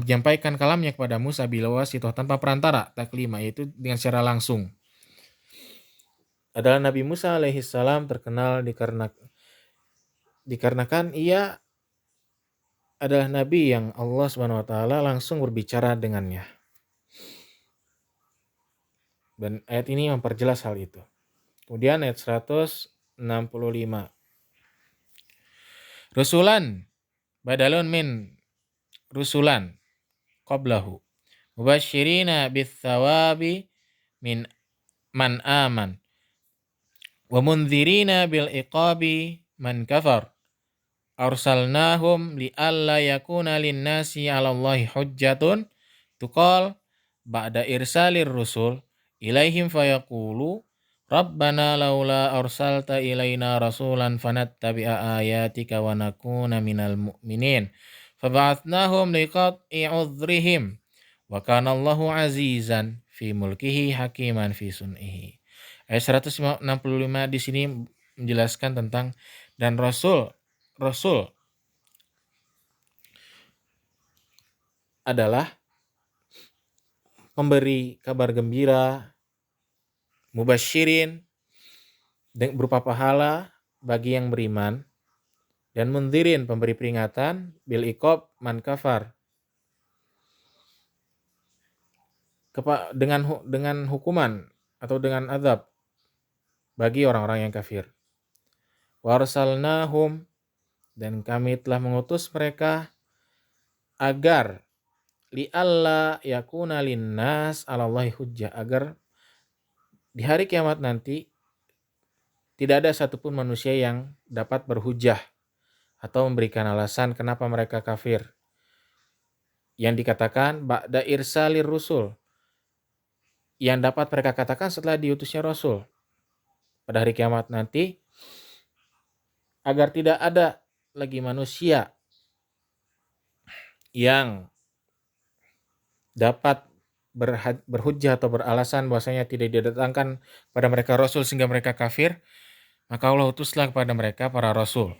menyampaikan kalamnya kepada Musa bila wasitoh, tanpa perantara, taklima, yaitu dengan secara langsung. Adalah Nabi Musa alaihissalam terkenal dikarenakan ia adalah nabi yang Allah Subhanahu wa taala langsung berbicara dengannya. Dan ayat ini memperjelas hal itu. Kemudian ayat 165. Rusulan badalun min rusulan qablahu mubashirina bithawabi min man aman wa mundzirina bil iqabi man kafar arsalnahum li'alla yakuna linnasi 'alallahi hujjatun tuqal ba'da irsalir rusul ilaihim fayaqulu Rabbana laula arsalta ilaina rasulan fanattabi'a ayatika wa nakuna minal mu'minin faba'atnahum liqat'i udhrihim wa kana Allahu azizan fi mulkihi hakiman fi sun'ihi. Ayat 165 di sini menjelaskan tentang dan rasul adalah pemberi kabar gembira, mubasyirin berupa pahala bagi yang beriman, dan mundzirin pemberi peringatan, bil iqab man kafar dengan hukuman atau dengan azab bagi orang-orang yang kafir. Warsalnahum, dan kami telah mengutus mereka agar li'alla yakuna linnas 'alallahi hujjah, agar di hari kiamat nanti tidak ada satupun manusia yang dapat berhujjah atau memberikan alasan kenapa mereka kafir. Yang dikatakan ba'da irsalir rusul, yang dapat mereka katakan setelah diutusnya rasul pada hari kiamat nanti, agar tidak ada lagi manusia yang dapat berhujjah atau beralasan bahwasanya tidak didatangkan pada mereka rasul sehingga mereka kafir, maka Allah utuslah kepada mereka para rasul.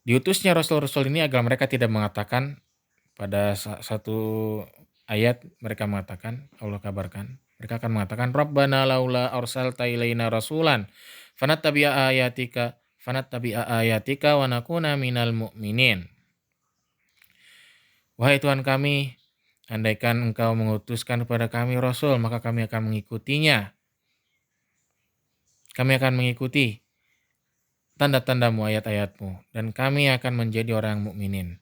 Diutusnya rasul-rasul ini agar mereka tidak mengatakan, pada satu ayat mereka mengatakan, Allah kabarkan, mereka akan mengatakan Rabbana laula arsalta ilaina rasulan fanattabi'a ayatika wa nakuna minal mu'minin. Wahai Tuhan kami, andaikan Engkau mengutuskan kepada kami rasul, maka kami akan mengikutinya. Kami akan mengikuti tanda-tandamu, ayat-ayatmu, dan kami akan menjadi orang mukminin.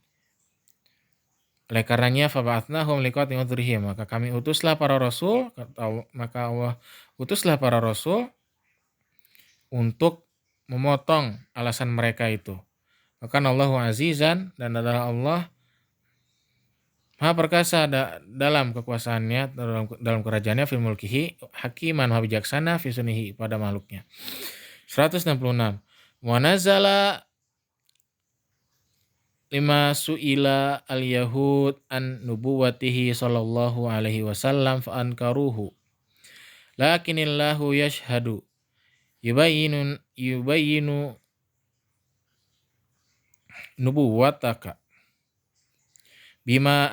Oleh karenanya faba'atnahum liqat'i udhrihim, maka kami utuslah para rasul, maka Allah utuslah para rasul untuk memotong alasan mereka itu. Maka Allahu azizan, dan adalah Allah Maha perkasa dalam kekuasaannya, dalam kerajaannya, fil mulkihi hakiman, maha bijaksana, fi sunnihi, pada makhluknya. 166. Wa nazala lima su'ila al-yahud an nubuwatihi sallallahu alaihi wasallam fa ankaruhu lakinillahu yashhadu yubayyinu nubuwataka bima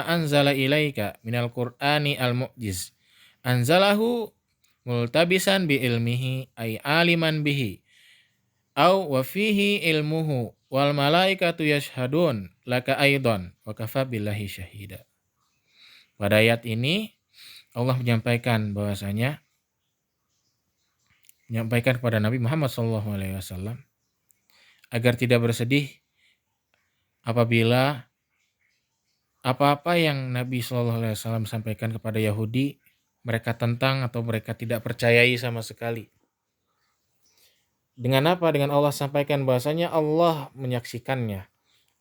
anzala ilaika minal qur'ani al-mu'jiz anzalahu multabisan bi ilmihi ay aliman bihi au wa fihi ilmuhu wal malaikatu yashhadun laka aidan wa kafa billahi syahida. Pada ayat ini Allah menyampaikan kepada Nabi Muhammad SAW agar tidak bersedih apabila apa-apa yang Nabi SAW sampaikan kepada Yahudi mereka tentang atau mereka tidak percayai sama sekali. Dengan apa? Dengan Allah sampaikan bahasanya Allah menyaksikannya.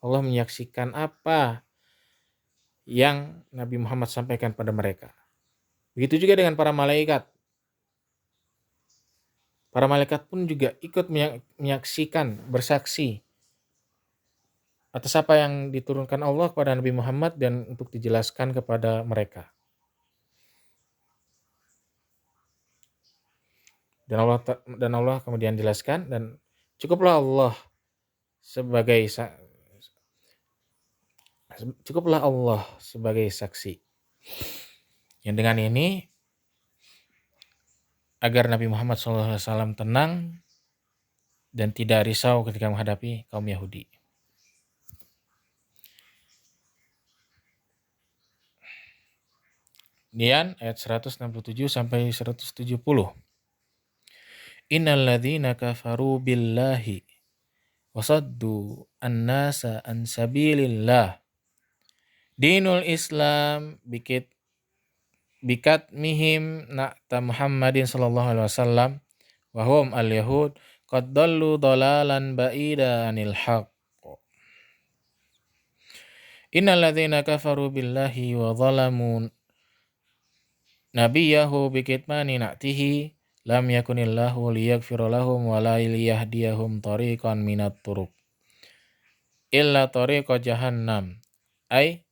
Allah menyaksikan apa yang Nabi Muhammad sampaikan pada mereka. Begitu juga dengan para malaikat. Para malaikat pun juga ikut menyaksikan, bersaksi atas apa yang diturunkan Allah kepada Nabi Muhammad dan untuk dijelaskan kepada mereka. Dan Allah kemudian jelaskan, dan cukuplah Allah sebagai saksi. Yang dengan ini agar Nabi Muhammad SAW tenang dan tidak risau ketika menghadapi kaum Yahudi. Kemudian ayat 167 sampai 170. Innal ladzina kafaru billahi wasaddu an-nasa an sabilillah dinul Islam bikat mihim na'ta Muhammadin sallallahu alaihi wasallam wa hum al-yahud qad dallu dalalan ba'ida anil haqq. Innal ladzina kafaru billahi wa zalamu nabiyahu bikitmani na'tihi lam yakunillahu liyaghfira lahum wa la liyahdiyahum tariqan minat turuq illa tariqa jahannam ay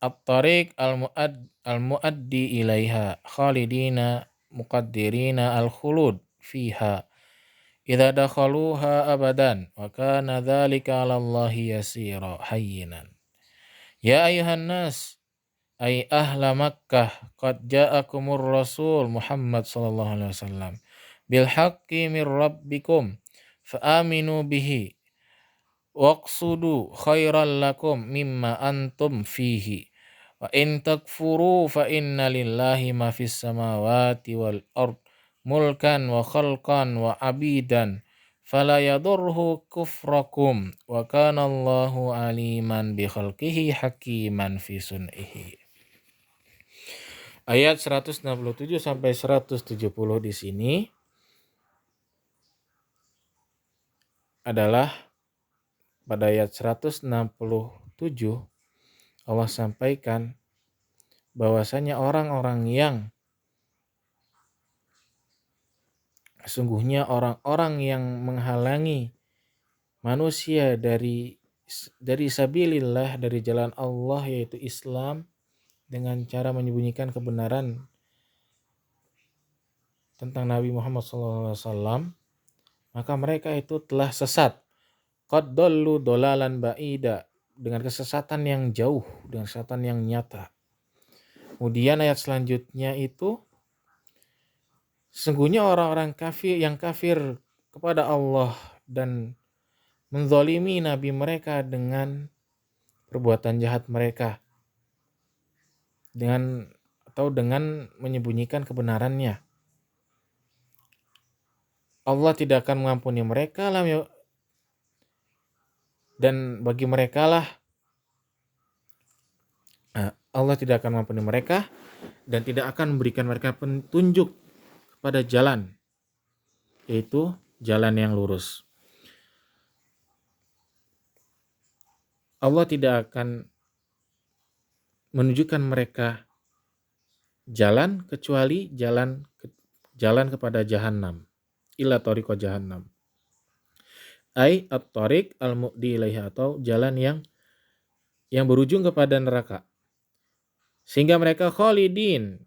at-tariq al-muaddi ilaiha khalidina muqaddirina al-khulud fiha idza dakhaluha abadan wa kana dzalika 'ala Allahi yasira hayyinan. Ya ayuhan nas ay ahla Makkah qad ja'akumur rasul Muhammad sallallahu alaihi wasallam bil haqqi mir rabbikum fa aminu bihi waqsudu khairal lakum mimma antum fihi wa in takfuru fa inna lillahi ma fis samawati wal ard mulkan wa khalqan wa abidan fala yadurhu kufrakum wa kana Allahu aliman bi khalqihi hakiman fi sun'ihi. Ayat 167 sampai 170 di sini adalah pada ayat 167 Allah sampaikan bahwasanya orang-orang yang sesungguhnya orang-orang yang menghalangi manusia dari sabilillah, dari jalan Allah yaitu Islam, dengan cara menyembunyikan kebenaran tentang Nabi Muhammad SAW, maka mereka itu telah sesat. Qad dallu dolalan ba'ida, dengan kesesatan yang jauh, dengan kesesatan yang nyata. Kemudian ayat selanjutnya itu, sesungguhnya orang-orang kafir yang kafir kepada Allah dan menzalimi nabi mereka dengan perbuatan jahat mereka, dengan menyembunyikan kebenarannya, Allah tidak akan mengampuni mereka dan bagi mereka lah Allah tidak akan mengampuni mereka dan tidak akan memberikan mereka petunjuk kepada jalan, yaitu jalan yang lurus. Allah tidak akan menunjukkan mereka jalan kecuali jalan kepada jahannam, illa tariqa jahannam. Ai at-tariq al-mu'di ilaiha, atau jalan yang berujung kepada neraka. Sehingga mereka khalidin,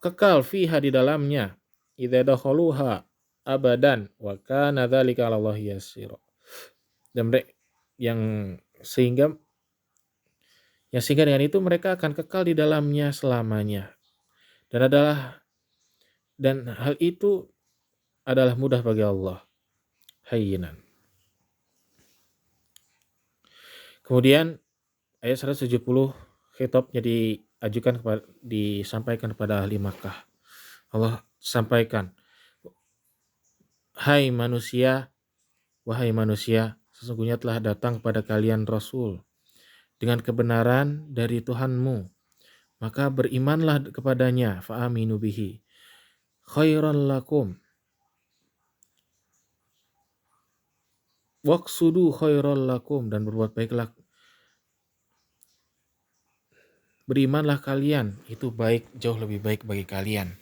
kekal fiha di dalamnya, idza dakhaluha abadan wa kana dzalika 'ala Allah yasira. Dan sehingga dengan itu mereka akan kekal di dalamnya selamanya. Dan hal itu adalah mudah bagi Allah. Hayyinan. Kemudian ayat 170 khitabnya disampaikan kepada ahli Makkah. Allah sampaikan, wahai manusia, sesungguhnya telah datang kepada kalian Rasul dengan kebenaran dari Tuhanmu, maka berimanlah kepadanya, fa'aminu bihi khairan lakum waqsudu khairan lakum, dan berbuat baiklah, berimanlah kalian, itu baik, jauh lebih baik bagi kalian,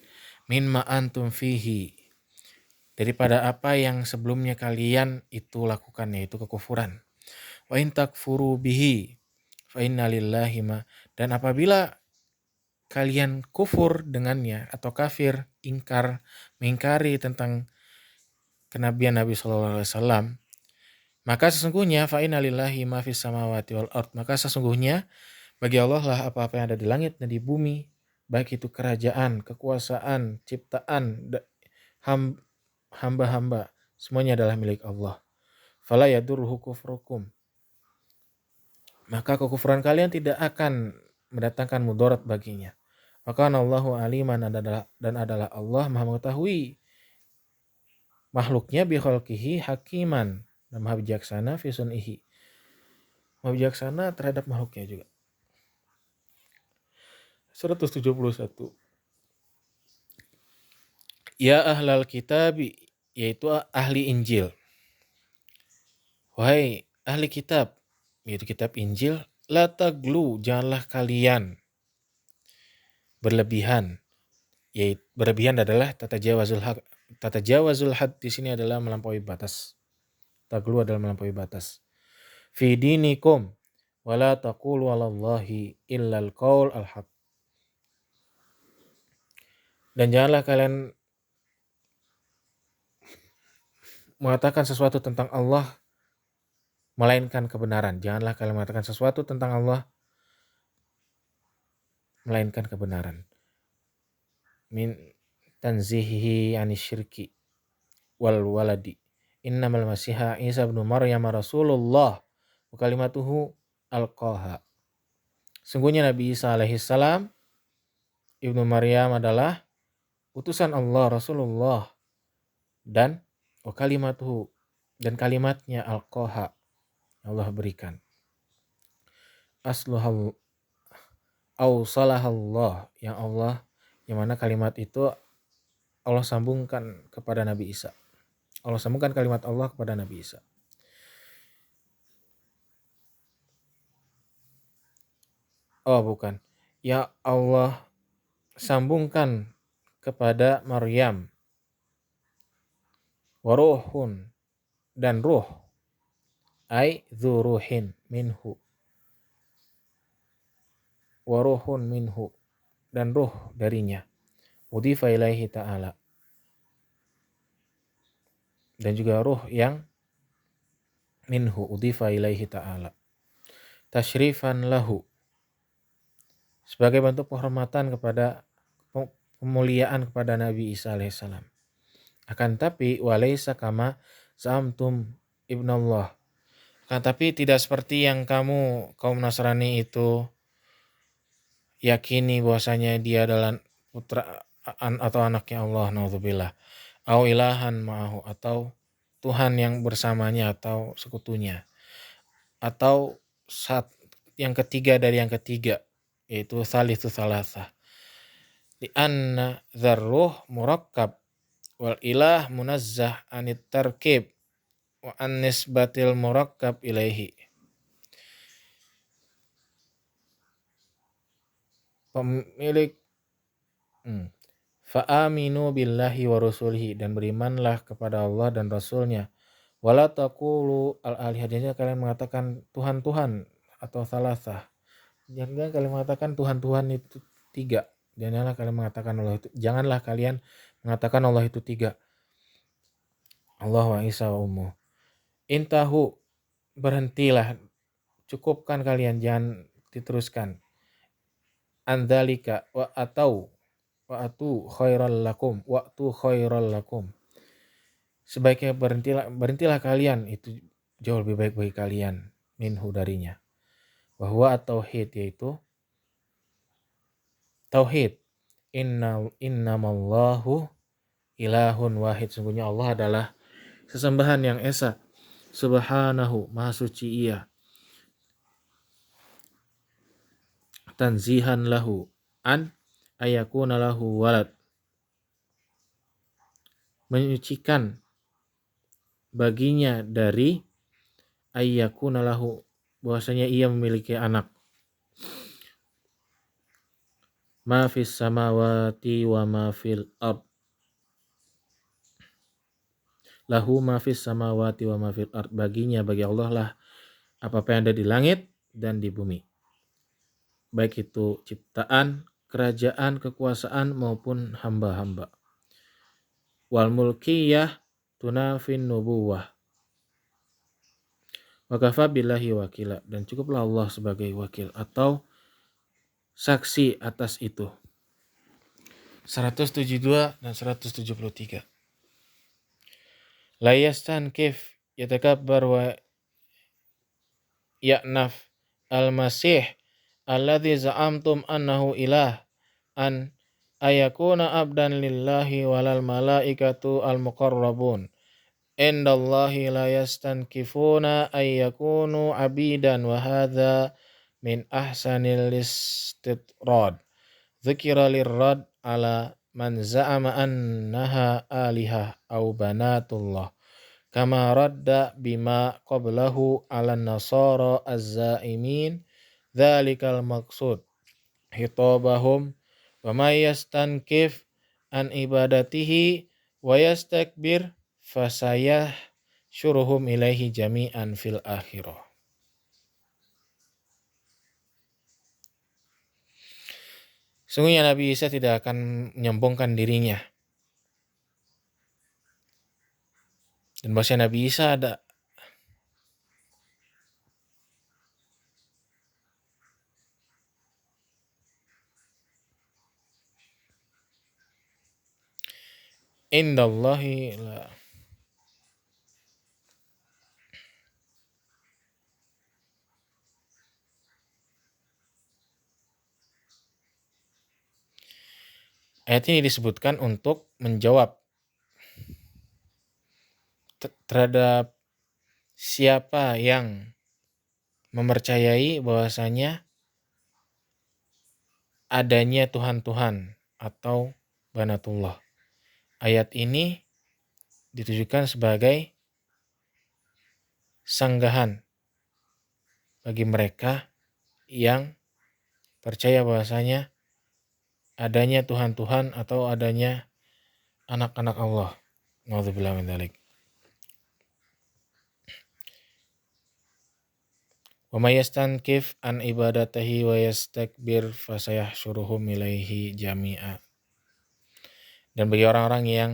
min ma'antum fihi, daripada apa yang sebelumnya kalian itu lakukan, yaitu kekufuran. Wa in takfuru bihi fa inna lillahi ma, dan apabila kalian kufur dengannya atau kafir, mengingkari tentang kenabian Nabi sallallahu alaihi wasallam, maka sesungguhnya fa inna lillahi ma fis samawati wal ard, maka sesungguhnya bagi Allah lah apa-apa yang ada di langit dan di bumi, baik itu kerajaan, kekuasaan, ciptaan, hamba-hamba, semuanya adalah milik Allah. Fala yadurruhu kufrukum, maka kekufuran kalian tidak akan mendatangkan mudarat baginya. Maka Allahu aliman, dan adalah Allah Maha mengetahui makhluknya, bi khalqihi hakiman, dan Maha bijaksana fi sun'ihi, Maha bijaksana terhadap makhluknya juga. 171. Ya ahlal kitab, yaitu ahli Injil. Wahai ahli kitab, yaitu kitab Injil, la taglu, janganlah kalian berlebihan. Yaitu berlebihan adalah tatajawazul had di sini adalah melampaui batas. Taglu adalah melampaui batas. Fi dinikum wala taqulu 'alallahi illal qaul al-haq. Dan janganlah kalian mengatakan sesuatu tentang Allah melainkan kebenaran. Janganlah kalian mengatakan sesuatu tentang Allah melainkan kebenaran. Min tanzihihi anisyirki wal waladi. Innamal masiha Isa ibnu Maryam Rasulullah wa kalimatuhu alqaha. Sungguhnya Nabi Isa alaihissalam ibnu Maryam adalah utusan Allah, Rasulullah, dan wa kalimatuhu, dan kalimatnya alqaha, Allah berikan. Asluhal awsalahallah, yang mana kalimat itu Allah sambungkan kepada Nabi Isa. Allah sambungkan kalimat Allah kepada Nabi Isa. Oh bukan, ya Allah sambungkan kepada Maryam, waruhun, dan ruh, ai dzuruhin minhu, waruhun minhu, dan ruh darinya, udhifa ilaihi ta'ala, dan juga ruh yang minhu, udhifa ilaihi ta'ala, tasyrifan lahu, sebagai bentuk penghormatan kepada, pemuliaan kepada Nabi Isa alaihissalam. Akan tapi walaysa kama za'amtum ibnallah, akan tapi tidak seperti yang kamu kaum Nasrani itu yakini bahwasanya dia adalah putra atau anaknya Allah, naudzubillah, au ilahan ma'ahu, atau Tuhan yang bersamanya atau sekutunya, atau yang ketiga dari yang ketiga, yaitu thalithu thalatha. Li'anna dzarruh murakkab wal ilah munazzah anit tarkib wa an nisbatil murakkab ilaihi. Pemilik fa'aminu billahi wa rasulihi, dan berimanlah kepada Allah dan Rasulnya. Wala taqulu al-alihah, kalian mengatakan Tuhan-Tuhan atau salasah. Jangan kalian mengatakan Tuhan-Tuhan itu tiga. Janganlah kalian mengatakan Allah itu tiga. Allah wa Isa wa ummu. Intahu, berhentilah, cukupkan kalian, jangan diteruskan. Andalika wa atu khairal lakum. Sebaiknya berhentilah kalian, itu jauh lebih baik bagi kalian, minhu darinya. Bahwa at-tauhid, yaitu tauhid. Innamallahu ilahun wahid. Sungguhnya Allah adalah sesembahan yang esa. Subhanahu, maha suci ia. Tanzihan lahu an ayakuna lahu walad. Menyucikan baginya dari ayakuna lahu, bahwasanya ia memiliki anak. Ma fis samawati wa ma fil ard. Lahu ma fis samawati wa ma fil ard. Baginya, bagi Allah lah apa-apa yang ada di langit dan di bumi. Baik itu ciptaan, kerajaan, kekuasaan maupun hamba-hamba. Wal mulkiyah tunafin nubuwah. Wa kafa billahi wakila. Dan cukuplah Allah sebagai wakil atau saksi atas itu. 172 dan 173. La yastankif yatakabbar wa ya'naf al-masih alladhi za'amtum annahu ilah an ayakuna abdan lillahi walal malaikatu al-muqarrabun indallahi la yastankifuna ayyakunu abidan wa hadha min ahsanil istitrad dzikra lirrad ala man za'ama annaha alihah au banatullah kama radda bima qablahu ala nasara az-zaimin dzalikal maqsud hitabahum wa may yastankif an ibadatihi wa yastakbir fasayah syuruhum ilaihi jami'an fil akhirah. Sungguhnya Nabi Isa tidak akan menyombongkan dirinya. Dan bahasa Nabi Isa ada indallahi la. Ayat ini disebutkan untuk menjawab terhadap siapa yang mempercayai bahwasanya adanya Tuhan-Tuhan atau banatullah. Ayat ini ditujukan sebagai sanggahan bagi mereka yang percaya bahwasanya adanya Tuhan-Tuhan atau adanya anak-anak Allah. Na'udzubillah min dzalik. Wa may yastankif an ibadatihi wa yastakbir fasayahsyuruhum ilaihi jami'a. Dan bagi orang-orang yang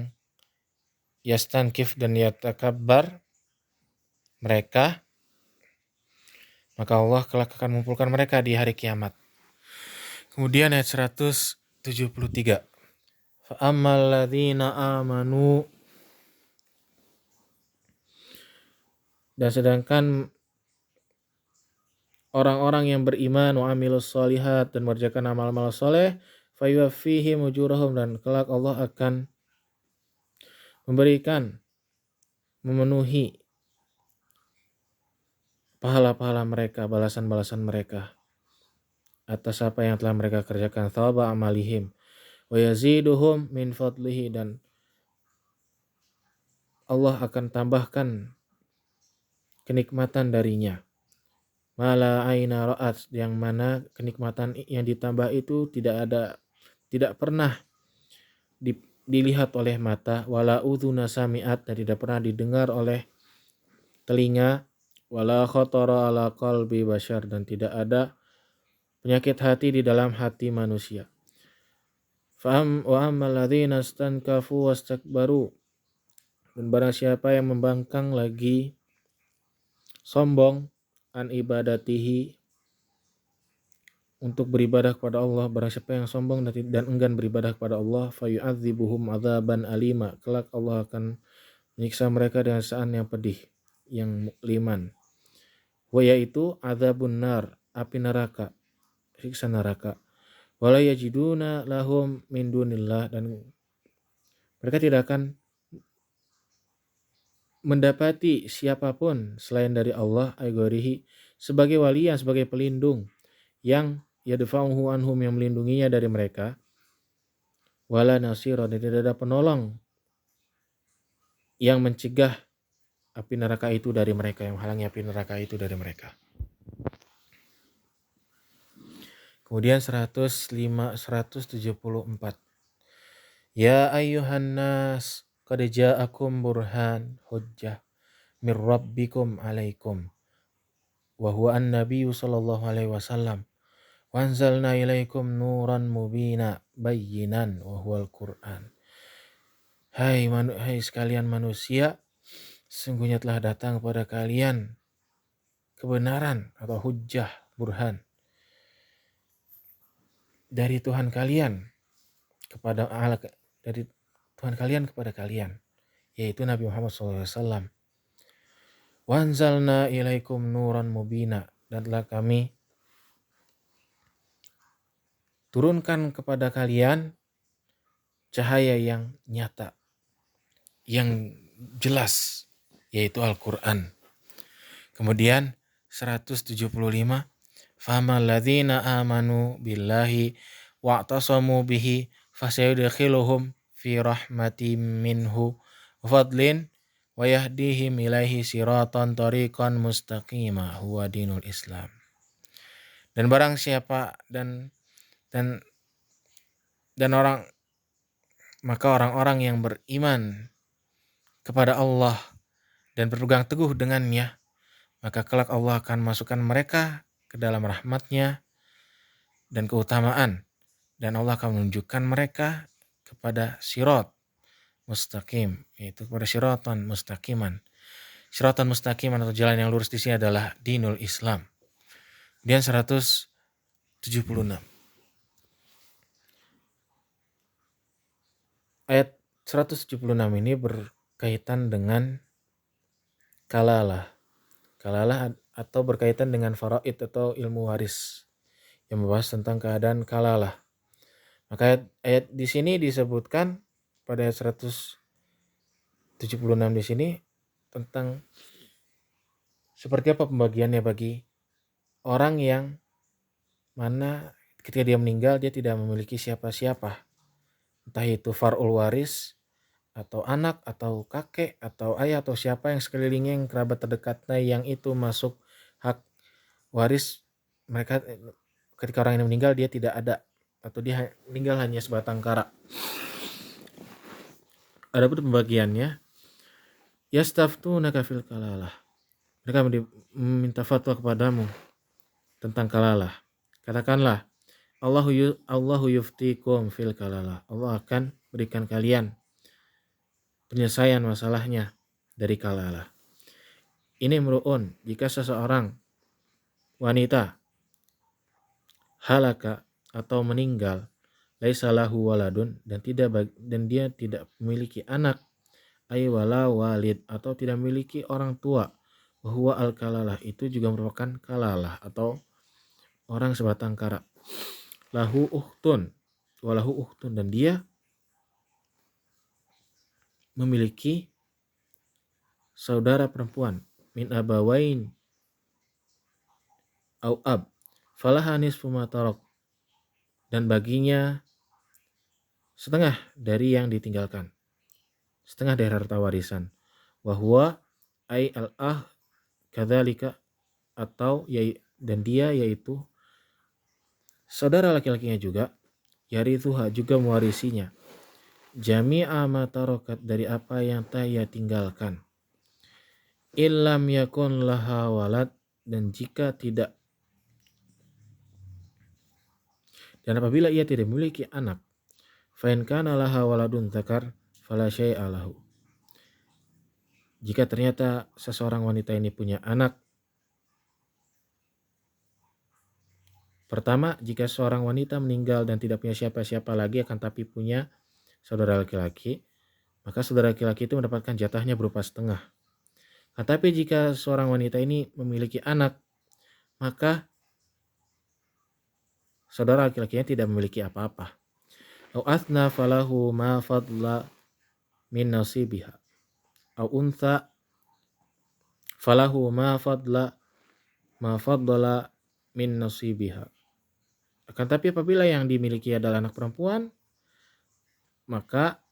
yastankif dan yatakabbar mereka, maka Allah kelak akan mengumpulkan mereka di hari kiamat. Kemudian ayat 173. Fa ammal ladzina amanu, dan sedangkan orang-orang yang beriman wa amilus sholihat dan mengerjakan amal-amal soleh, fayuwaffihim ujurahum, dan kelak Allah akan memberikan, memenuhi pahala-pahala mereka, balasan-balasan mereka atas apa yang telah mereka kerjakan, thawaba amalihim wa yaziduhum min fadlihi, dan Allah akan tambahkan kenikmatan darinya. Mala aina ra'at, yang mana kenikmatan yang ditambah itu tidak pernah dilihat oleh mata, wala udhuna sami'at, dan tidak pernah didengar oleh telinga, wala khatara ala qalbi bashar, dan tidak ada penyakit hati di dalam hati manusia. Fa'am wa ammal ladzina stankafu wastakbaru, dan barang siapa yang membangkang lagi sombong an ibadatihi, untuk beribadah kepada Allah, barang siapa yang sombong dan enggan beribadah kepada Allah, fayu'adzibuhum adzaban alima, kelak Allah akan menyiksa mereka dengan siksaan yang pedih, yang liman. Wa yaitu adzabun nar, api neraka, siksa neraka. wala yajiduna lahum min dunillah, dan mereka tidak akan mendapati siapapun selain dari Allah aigorihi sebagai waliyan, sebagai pelindung yang yadfa'uhu anhum, yang melindunginya dari mereka, wala nasira, dan tidak ada penolong yang mencegah api neraka itu dari mereka, yang menghalangi api neraka itu dari mereka. Kemudian 174. Ya ayyuhan nas qad ja'akum burhan hujjah mir rabbikum alaikum wa huwa an-nabiyyu sallallahu alaihi wasallam wa anzalna ilaikum nuran mubina bayyinan wa huwal Qur'an. Hai sekalian manusia, sesungguhnya telah datang kepada kalian kebenaran atau hujjah, burhan, dari Tuhan kalian kepada kalian, yaitu Nabi Muhammad SAW. Wanzalna ilaikum nuran mubina, dan telah kami turunkan kepada kalian cahaya yang nyata, yang jelas, yaitu Al-Quran. Kemudian 175. Famal ladzina amanu billahi wa'tasamu bihi fasayudkhiluhum fi rahmatin minhu wa fadlin wa yahdihim ilaihi siratan tariqan mustaqima huwa dinul Islam. Dan barang siapa dan orang-orang yang beriman kepada Allah dan berpegang teguh dengannya, maka kelak Allah akan masukkan mereka ke dalam rahmatnya dan keutamaan, dan Allah akan menunjukkan mereka kepada sirat mustaqim, yaitu kepada siratan mustaqiman. Siratan mustaqiman atau jalan yang lurus di sini adalah dinul Islam. Kemudian 176. Ayat 176 ini berkaitan dengan kalalah. Kalalah atau berkaitan dengan faraid atau ilmu waris, yang membahas tentang keadaan kalalah. Maka ayat di sini disebutkan pada ayat 176 di sini tentang seperti apa pembagiannya bagi orang yang mana ketika dia meninggal dia tidak memiliki siapa-siapa, entah itu far'ul waris atau anak atau kakek atau ayah atau siapa yang sekelilingnya, yang kerabat terdekatnya yang itu masuk hak waris mereka. Ketika orang ini meninggal dia tidak ada, atau dia meninggal hanya sebatang kara. Adapun pembagiannya, yastaftunaka fil kalalah, mereka meminta fatwa kepadamu tentang kalalah. Katakanlah, Allahu yuftikum fil kalalah, Allah akan berikan kalian penyelesaian masalahnya dari kalalah. Ini meru'un, jika seseorang wanita halaka atau meninggal, laisa lahu waladun, dan dia tidak memiliki anak, ay wala walid, atau tidak memiliki orang tua, bahwa al kalalah, itu juga merupakan kalalah atau orang sebatang kara. Lahu ukhtun walahu ukhtun, dan dia memiliki saudara perempuan, min abawain au ab, falaha nisfu ma tarak, dan baginya setengah dari yang ditinggalkan, setengah dari harta warisan. Wahwa ay al-ah kadzalika, atau dan dia yaitu saudara laki-lakinya juga, yarithuha, juga mewarisinya, jami'a ma tarakat, dari apa yang ia tinggalkan, illam yakun laha walad, dan apabila ia tidak memiliki anak, fa in kana laha waladun dzakar fala syai'a lahu, jika ternyata seseorang wanita ini punya anak. Pertama, jika seorang wanita meninggal dan tidak punya siapa-siapa lagi akan tapi punya saudara laki-laki, maka saudara laki-laki itu mendapatkan jatahnya berupa setengah. Tetapi jika seorang wanita ini memiliki anak, maka saudara laki-lakinya tidak memiliki apa-apa. Au athna falahu ma fadla min nasibiha. Au untha falahu ma fadla min nasibiha. Akan tapi apabila yang dimiliki adalah anak perempuan, maka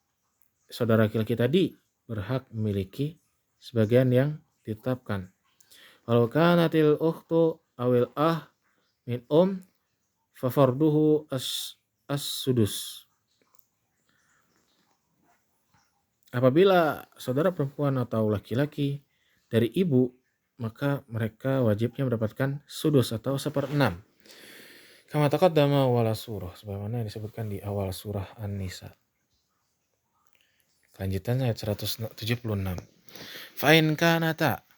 saudara laki-laki tadi berhak memiliki sebagian yang ditetapkan. Walau kanatil ukhtu awil min fafarduhu as-sudus. Apabila saudara perempuan atau laki-laki dari ibu, maka mereka wajibnya mendapatkan sudus atau 1/6. Kama taqaddama awal surah, sebagaimana yang disebutkan di awal surah An-Nisa. Lanjutan ayat 176. Fa in kanata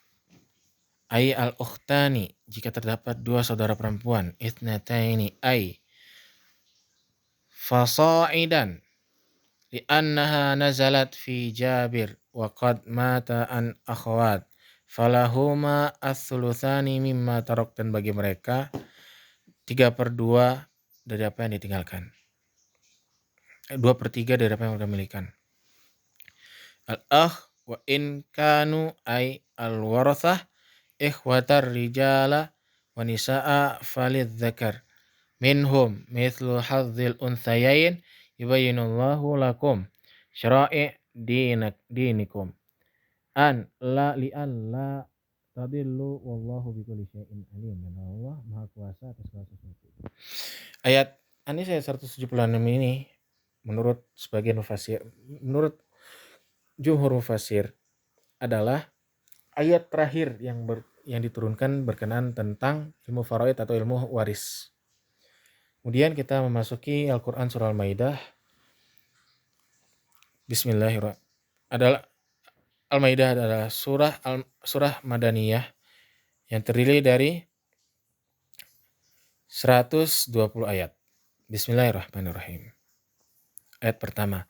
ay al-ukhtani, jika terdapat dua saudara perempuan, ithnataini ay fasa'idan li'annaha nazalat fi Jabir wa qad mata an akhawat falahuma as-sulutsani mimma tarok, dan bagi mereka 3/2 dari apa yang ditinggalkan. 2/3 dari apa yang mereka milikan. Al-akh wa in kanu ay al-warathah ikhwatar rijala wa nisa'a falidzakar minhum mithlu hadzil unthayain yubayyinullahu lakum syara'i dinikum an la li'alla tadillu wallahu bikulli syai'in alim. Dan Allah Maha Kuasa atas segala sesuatu. Ayat An-Nisa 176 ini menurut sebagian mufasir, menurut jumhur mufasir, adalah ayat terakhir yang diturunkan berkenaan tentang ilmu faraid atau ilmu waris. Kemudian kita memasuki Al-Quran surah Al-Maidah. Bismillahirrahmanirrahim. Al-Maidah adalah surah Madaniyah yang terdiri dari 120 ayat. Bismillahirrahmanirrahim. Ayat pertama.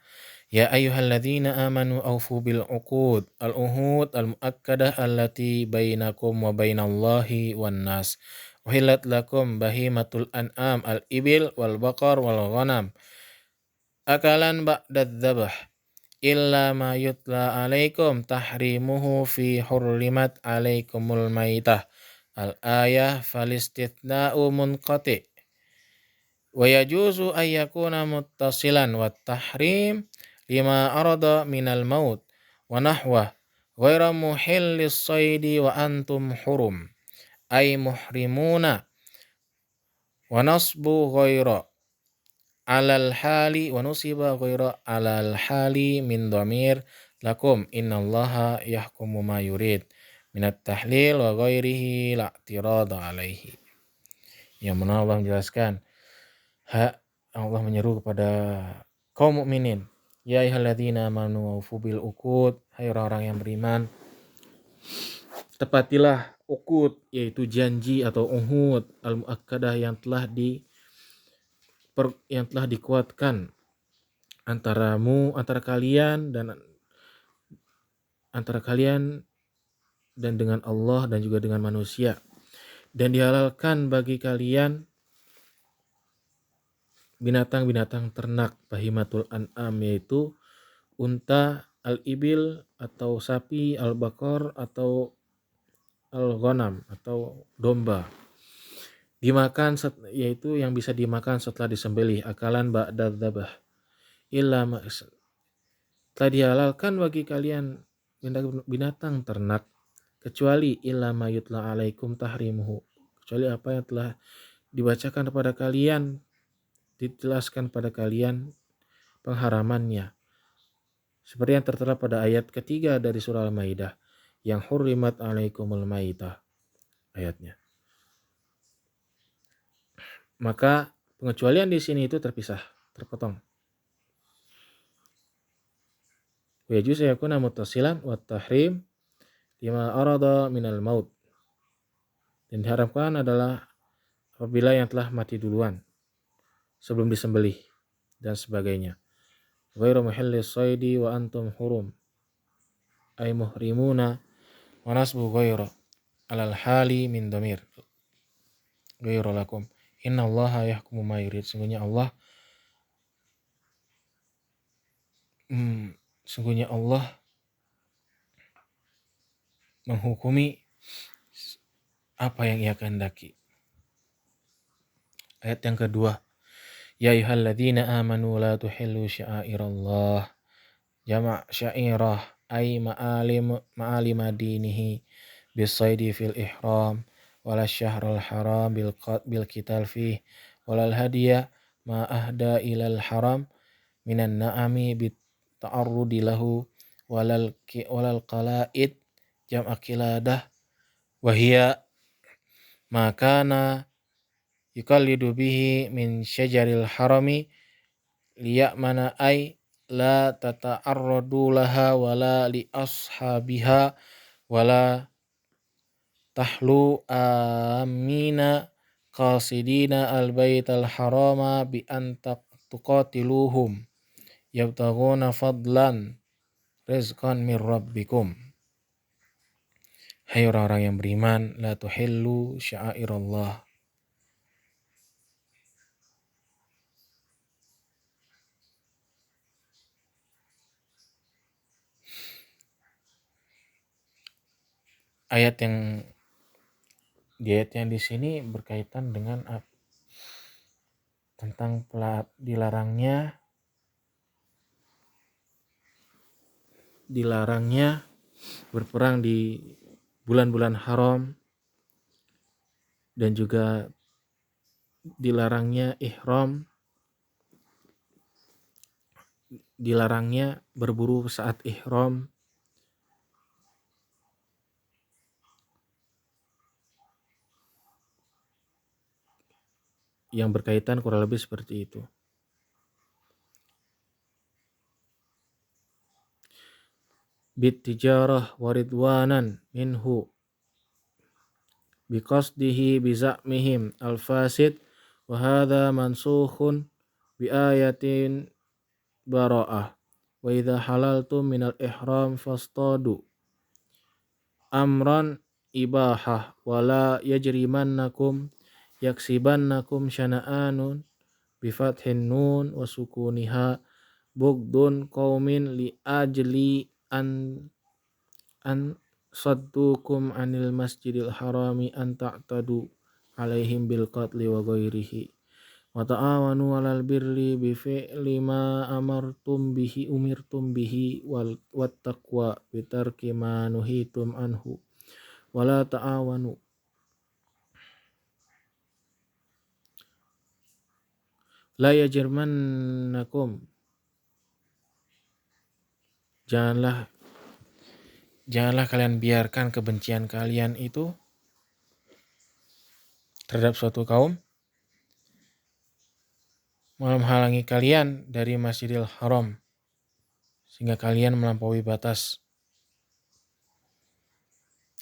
Ya ayyuhalladzina amanu awfu bil uqud al-uhud al-muakkadah allati bainakum wa bainallahi wan nas. Uhillat lakum bahimatul an'am al-ibil wal baqar wal ghanam akalan ba'dad dzabh illa ma yutla alaikum tahrimuhu fi hurrimat alaikumul maitah. Al-ayah falistithna'u munqati wa yajuzu ayyakuna muttasilan wat tahrim lima arada minal maut wa nahwa ghaira muhillis saydi wa antum hurum ay muhrimuna wa nasbu ghaira alal hali wa nusiba ghaira alal hali min dhamir lakum innallaha yahkumu ma yurid minat tahlil wa ghairihi la'tirada alaihi. Yang mana Allah menjelaskan, Allah menyeru kepada kaum mukminin, ya ayyuhalladzina amanu awfu bil uqud, hai orang-orang yang beriman, tepatilah uqud, yaitu janji atau uhud al-muakkadah yang telah dikuatkan antara kalian dan dengan Allah dan juga dengan manusia, dan dihalalkan bagi kalian binatang-binatang ternak bahimatul an'am, yaitu unta, al-ibil atau sapi, al-baqar atau al-ghanam atau domba, dimakan yaitu yang bisa dimakan setelah disembelih, akalan ba'dad dzabh illa ma telah dihalalkan bagi kalian binatang ternak kecuali illa ma yutla alaikum tahrimuhu, kecuali apa yang telah dibacakan kepada kalian, dijelaskan pada kalian pengharamannya, seperti yang tertera pada ayat ketiga dari surah Al-Maidah yang hurrimat alaikumul maitah ayatnya. Maka pengecualian di sini itu terpotong. Wa yajuzu yakuna muttasilan wa tahrim lima arada minal maut, dan diharapkan adalah apabila yang telah mati duluan sebelum disembelih dan sebagainya. Ghairu muhillis saydi wa antum hurum ay muhrimuna wa nasbu ghairu alal hali min dhamir ghairu lakum Innallaha yahkumu ma yurid. Sungguhnya Allah menghukumi apa yang Ia kehendaki. Ayat yang kedua, ya ayyuhalladzina amanu la tuhillu sya'airallah. Jama' syairah ay ma'alim dinihi bisaidi fil ihram wala syahrul haram bil qital fih walal hadiya ma ahda ilal haram minan na'ami bit ta'arrudi lahu walal qala'id jam'a qiladah wahia makana yukallidu bihi min syajaril harami liya'mana ay la tata'arradu laha wala li ashabiha wala tahlu amina qasidina al-baital harama bi an tuqatiluhum yabtaghuna fadlan rizqan min rabbikum. Hai orang-orang yang beriman, la tuhillu sya'airallah. Ayat yang di sini berkaitan dengan tentang dilarangnya berperang di bulan-bulan haram dan juga dilarangnya ihram, dilarangnya berburu saat ihram, yang berkaitan kurang lebih seperti itu. Bit tijarah waridwanan minhu biqasdihi biza'mihim al-fasid wa hadha mansukhun bi ayatin bara'ah wa idha halaltum minal ihram fastadu amran ibahah wala yajrimannakum yaksibannakum syana'anun bifathin nun wa sukuniha bugdun qaumin li ajli an saddukum anil masjidil harami an ta'tadu alaihim bil qatli wa ghairihi wa ta'awanu 'alal birri bi fi'li ma umirtum bihi wat taqwa bi tarki ma nuhitum anhu wa la ta'awanu la yajrimannakum. Janganlah kalian biarkan kebencian kalian itu terhadap suatu kaum menghalangi kalian dari Masjidil Haram sehingga kalian melampaui batas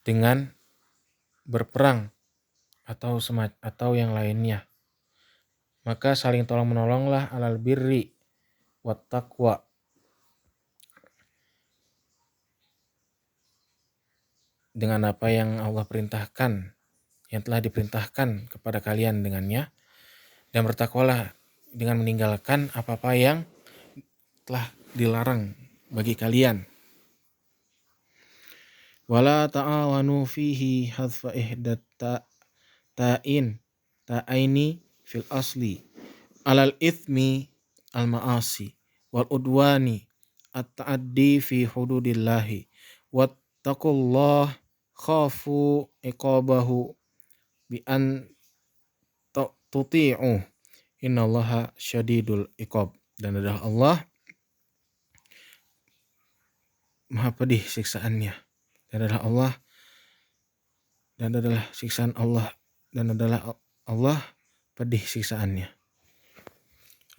dengan berperang atau yang lainnya. Maka saling tolong menolonglah alal birri wat taqwa, dengan apa yang Allah perintahkan, yang telah diperintahkan kepada kalian dengannya, dan bertakwalah dengan meninggalkan apa-apa yang telah dilarang bagi kalian. Wala ta'awanu fihi hadfa ihdat ta'aini fil asli alal ithmi al ma'asi wal udwani at-ta'addi fi hududillahi wattaqullah khafu iqabahu bi an tuti'u innallaha syadidul iqab. Dan adalah Allah maha pedih siksaannya, dan adalah siksaan Allah, dan adalah Allah pedih siksaannya.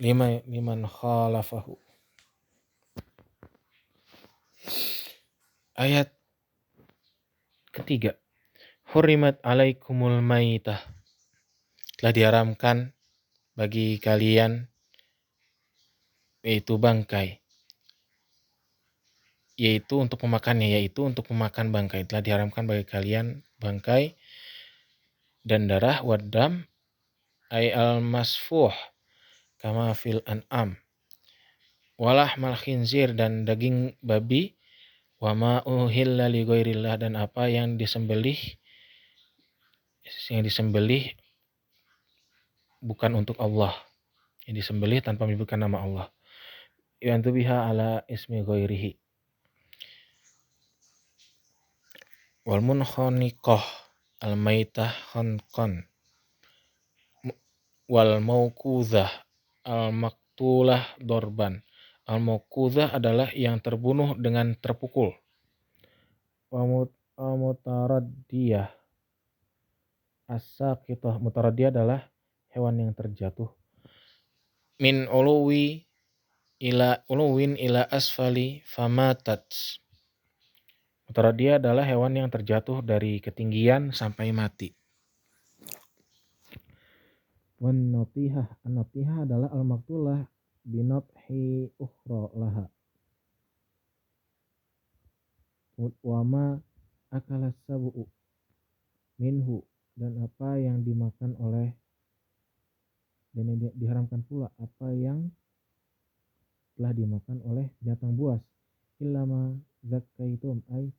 Liman khalafahu. Ayat ketiga, hurrimat alaikumul maitah, telah diharamkan bagi kalian yaitu bangkai, yaitu untuk memakan bangkai. Telah diharamkan bagi kalian bangkai dan darah, wadam ay al-masfuh kama fil an'am. Walahmal khinzir dan daging babi, wa ma uhilla li ghairillah dan apa yang disembelih bukan untuk Allah, yang disembelih tanpa menyebutkan nama Allah. Yantu biha ala ismi ghairihi. Wal munkhaniqah al maitah khanqan wal mauqudhah al maqtulah dorban. Al mauqudhah adalah yang terbunuh dengan terpukul. Wa mutaraddiyah as-saqitah. Mutaraddiyah adalah hewan yang terjatuh. Min uluwin ila asfali famatat. Mutaraddiyah adalah hewan yang terjatuh dari ketinggian sampai mati. Wan natihah, an-natihah adalah al-maqtulah binathi ukhra laha. Wa ma akala sabu'u minhu, dan apa yang dimakan oleh, dan diharamkan pula apa yang telah dimakan oleh binatang buas. Illa ma zakkaitum ay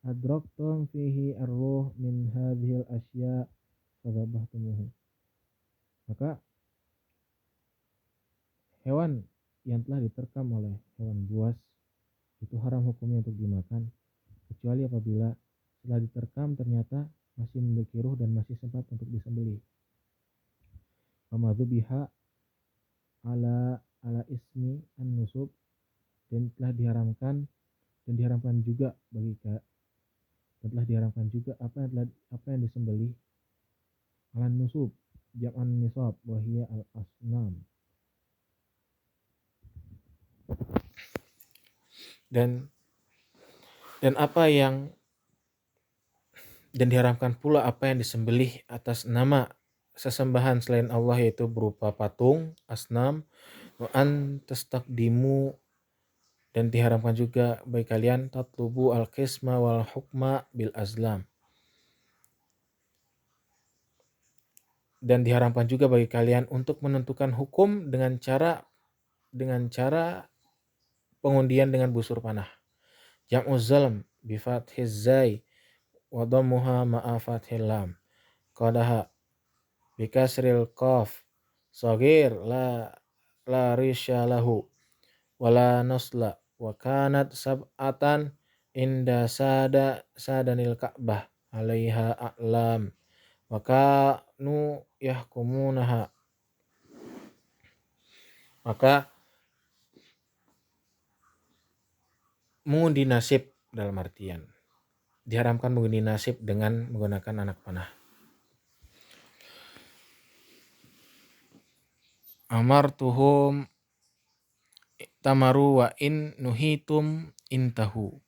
adraktum fihi ar-ruh min hadhil asya fadzabahtumuhu. Maka hewan yang telah diterkam oleh hewan buas itu haram hukumnya untuk dimakan, kecuali apabila setelah diterkam ternyata masih memiliki ruh dan masih sempat untuk disembelih. Famadzubiha ala ismi an-nusub, dan telah diharamkan juga apa yang disembelih ala nusub jam'an nisab wa hiya al-asnam. Dan diharamkan pula apa yang disembelih atas nama sesembahan selain Allah, yaitu berupa patung, asnam, wa an tastaqdimu, dan diharamkan juga bagi kalian tatlubu al-qisma wal hukma bil azlam. Dan diharamkan juga bagi kalian untuk menentukan hukum dengan cara pengundian dengan busur panah. Jam'u zalm bi fathiz zai wa dhammuha ma'a fathil lam. Qadaha bi kasril qaf saghir la risha lahu wala nasla wa kanat sab'atan inda sadanil ka'bah alaiha a'lam wa kanu yahkumunaha. Maka mengundi nasib dalam artian diharamkan mengundi nasib dengan menggunakan anak panah. Amartuhum tamaru wa in nuhitum intahu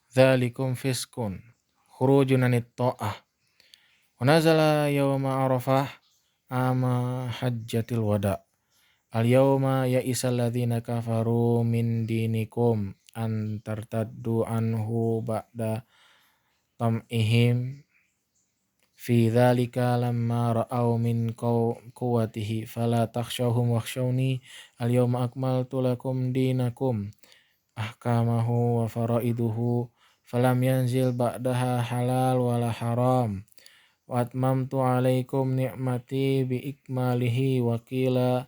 dzalikum fiskun khurujun anit ta'ah. Wa nazala yawma arafah ama hajjatil wada. Al yawma ya'isal ladzina kafaru min dinikum an tartaddu anhu ba'da tam'ihim fi dzalika lamma ra'aw min quwwatihi fala takhshawhum wakhshawni al yawma akmaltu lakum dinakum ahkamahu wa faraiduhu falam yanzil ba'daha halal wala haram wa atmamtu alaikum ni'mati bi ikmalihi wa qila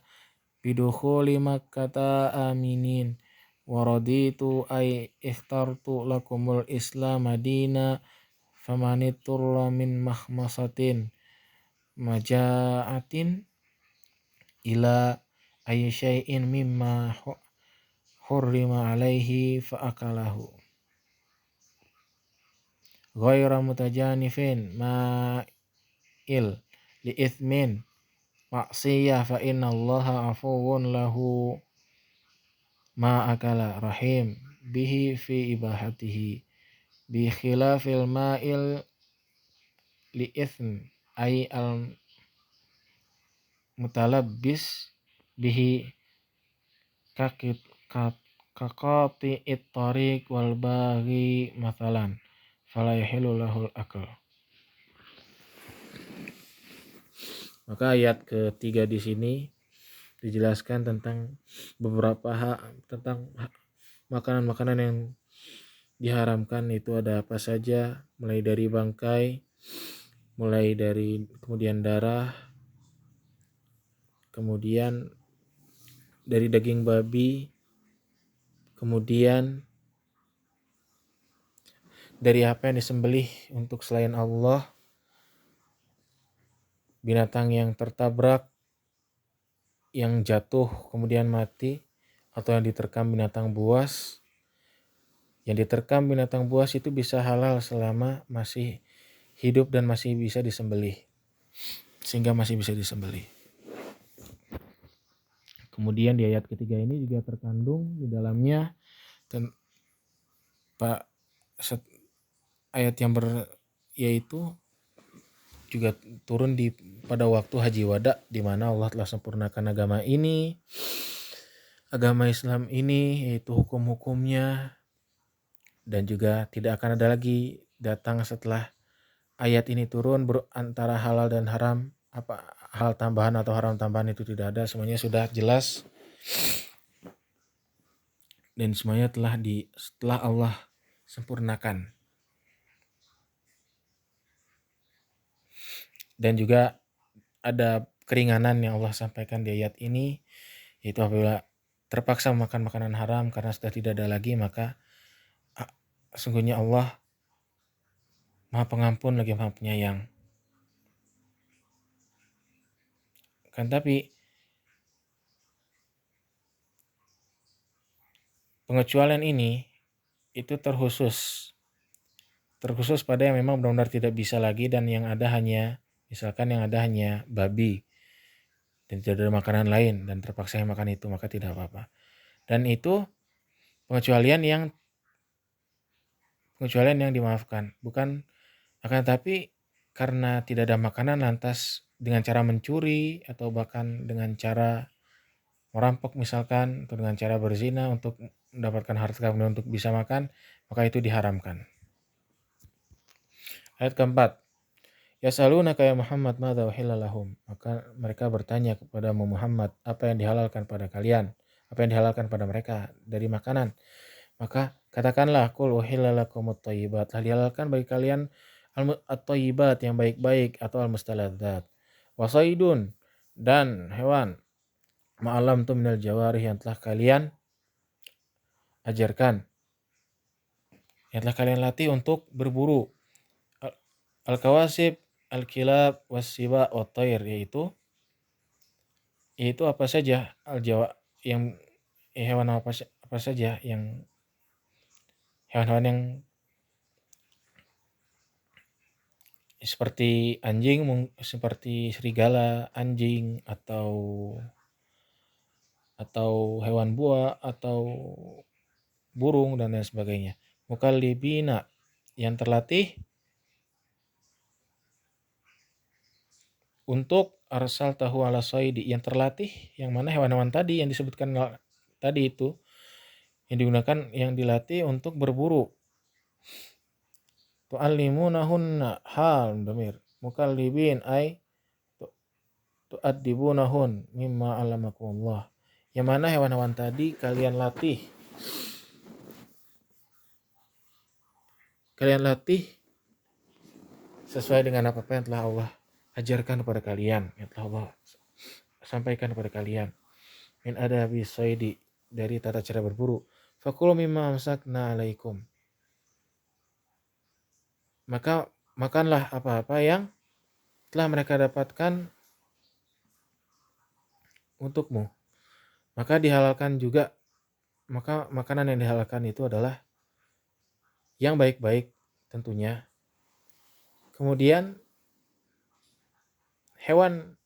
bidukhuli makkata aminin wa raditu ay ikhtartu lakumul islam madina famaniturra min mahmasatin maja'atin ila ayyi syai'in mimma hurrima alaihi fa'akalahu ghaira mutajanifin ma'il li ithmin maksiyah fa inna allaha afuwun lahu ma'akala rahim bihi fi ibahatihi bi khilafil ma'il li ithm ay al mutalabbis bihi kakati it-tariq wal baghi mathalan fala yahilu lahul akal. Maka ayat ketiga di sini dijelaskan tentang tentang makanan-makanan yang diharamkan itu ada apa saja, mulai dari bangkai, mulai dari kemudian darah, kemudian dari daging babi, kemudian dari apa yang disembelih untuk selain Allah, binatang yang tertabrak, yang jatuh kemudian mati, atau yang diterkam binatang buas. Yang diterkam binatang buas itu bisa halal selama masih hidup dan masih bisa disembelih, sehingga masih bisa disembelih. Kemudian di ayat ketiga ini juga terkandung di dalamnya ayat yang yaitu juga turun pada waktu haji wada, di mana Allah telah sempurnakan agama ini, agama Islam ini, yaitu hukum-hukumnya, dan juga tidak akan ada lagi datang setelah ayat ini turun antara halal dan haram, apa hal tambahan atau haram tambahan itu tidak ada, semuanya sudah jelas dan semuanya setelah Allah sempurnakan. Dan juga ada keringanan yang Allah sampaikan di ayat ini, yaitu apabila terpaksa makan makanan haram karena sudah tidak ada lagi, maka sesungguhnya Allah Maha Pengampun lagi Maha Penyayang. Kan tapi pengecualian ini itu terkhusus pada yang memang benar-benar tidak bisa lagi, dan yang ada hanya babi dan tidak ada makanan lain dan terpaksa yang makan itu, maka tidak apa-apa. Dan itu pengecualian yang dimaafkan, bukan akan tapi karena tidak ada makanan lantas dengan cara mencuri atau bahkan dengan cara merampok misalkan, atau dengan cara berzina untuk mendapatkan harta kemudian untuk bisa makan, maka itu diharamkan. Ayat keempat, Yasalunaka ya Muhammad madza uhilla lahum. Maka mereka bertanya kepada Muhammad, apa yang dihalalkan pada kalian, apa yang dihalalkan pada mereka dari makanan. Maka katakanlah, qul uhilla lakumut thayyibat, telah dihalalkan bagi kalian at-thayyibat yang baik-baik atau al-mustaladzat. Wasaidun, dan hewan ma'alam tu minal jawarih yang telah kalian ajarkan, yang telah kalian latih untuk berburu. Al-kawasib, al-kilab, was-siba, wat-tayr, yaitu apa saja al-jawa yang hewan apa saja yang hewan-hewan yang seperti anjing, seperti serigala, anjing, atau hewan buah atau burung dan lain sebagainya. Mukallibina, yang terlatih untuk arsal tahu ala soidi, yang terlatih yang mana hewan-hewan tadi yang disebutkan tadi itu yang digunakan, yang dilatih untuk berburu. Tu'allimunahunna hal damir mukallibin ay tu'addibunahun mimma alamakumullah, yang mana hewan-hewan tadi kalian latih sesuai dengan apa yang telah Allah ajarkan kepada kalian, yang telah Allah sampaikan kepada kalian. Min adabi soidi, dari tata cara berburu. Fakulu mimma amsakna alaikum, maka makanlah apa-apa yang telah mereka dapatkan untukmu. Maka dihalalkan juga, maka makanan yang dihalalkan itu adalah yang baik-baik tentunya. Kemudian hewan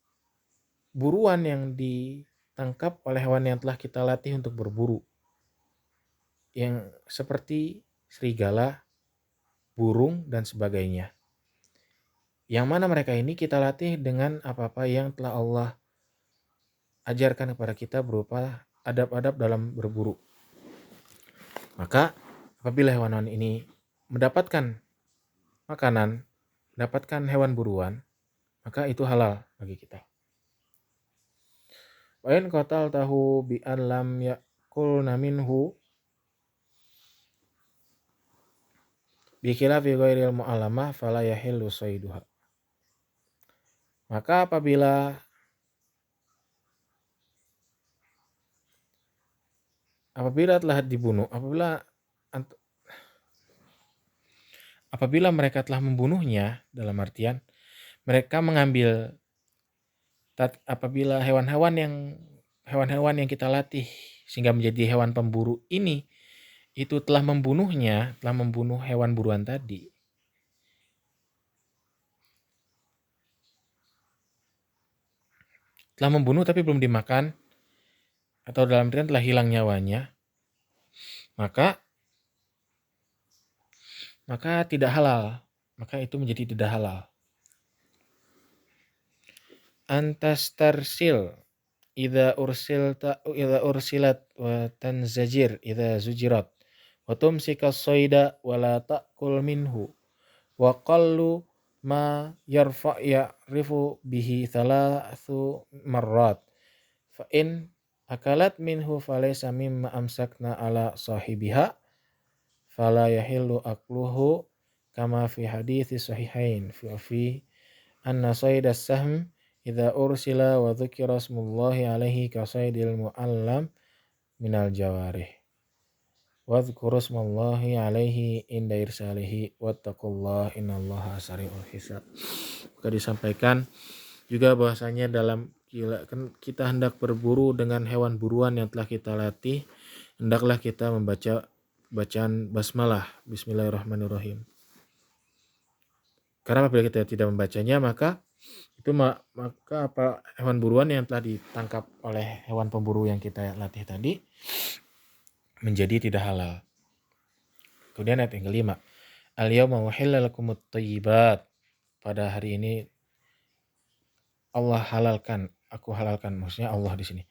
buruan yang ditangkap oleh hewan yang telah kita latih untuk berburu, yang seperti serigala, burung, dan sebagainya. Yang mana mereka ini kita latih dengan apa-apa yang telah Allah ajarkan kepada kita berupa adab-adab dalam berburu. Maka apabila hewan-hewan ini mendapatkan makanan, mendapatkan hewan buruan, maka itu halal bagi kita. Wa in qataltahu bi an lam yakulna minhu bi khilafi ghairil mu'allamah fala yahillu sayduha. Maka apabila telah dibunuh, apabila mereka telah membunuhnya, dalam artian mereka mengambil apabila hewan-hewan yang kita latih sehingga menjadi hewan pemburu ini itu telah membunuh hewan buruan tadi. Telah membunuh tapi belum dimakan, atau dalam artian telah hilang nyawanya, maka tidak halal. Maka itu menjadi tidak halal. Antastarsil idza ursilat wa tanzajir idza zujirat wa tumsika as-sayda wa la ta'kul minhu wa qallu ma ya'rifu bihi thalathu marrat fa in akalat minhu falaysa mimma amsakna ala sahibiha fala yahillu akluhu kama fi hadithi sahihain fi anna saydas sahm idza ursila wa dzukira smullahi alaihi ka saydil mu'allam minal jawarih wa dzkuru smullahi alaihi inda irsalihi wattaqullah innallaha sari'ul hisab. Maka disampaikan juga bahwasanya dalam kita hendak berburu dengan hewan buruan yang telah kita latih, hendaklah kita membaca bacaan basmalah, bismillahirrahmanirrahim. Karena apabila kita tidak membacanya, maka hewan buruan yang telah ditangkap oleh hewan pemburu yang kita latih tadi menjadi tidak halal. Kemudian ayat yang kelima, al-yawma uhilla lakumut thayyibat. Pada hari ini aku halalkan, maksudnya Allah di sini.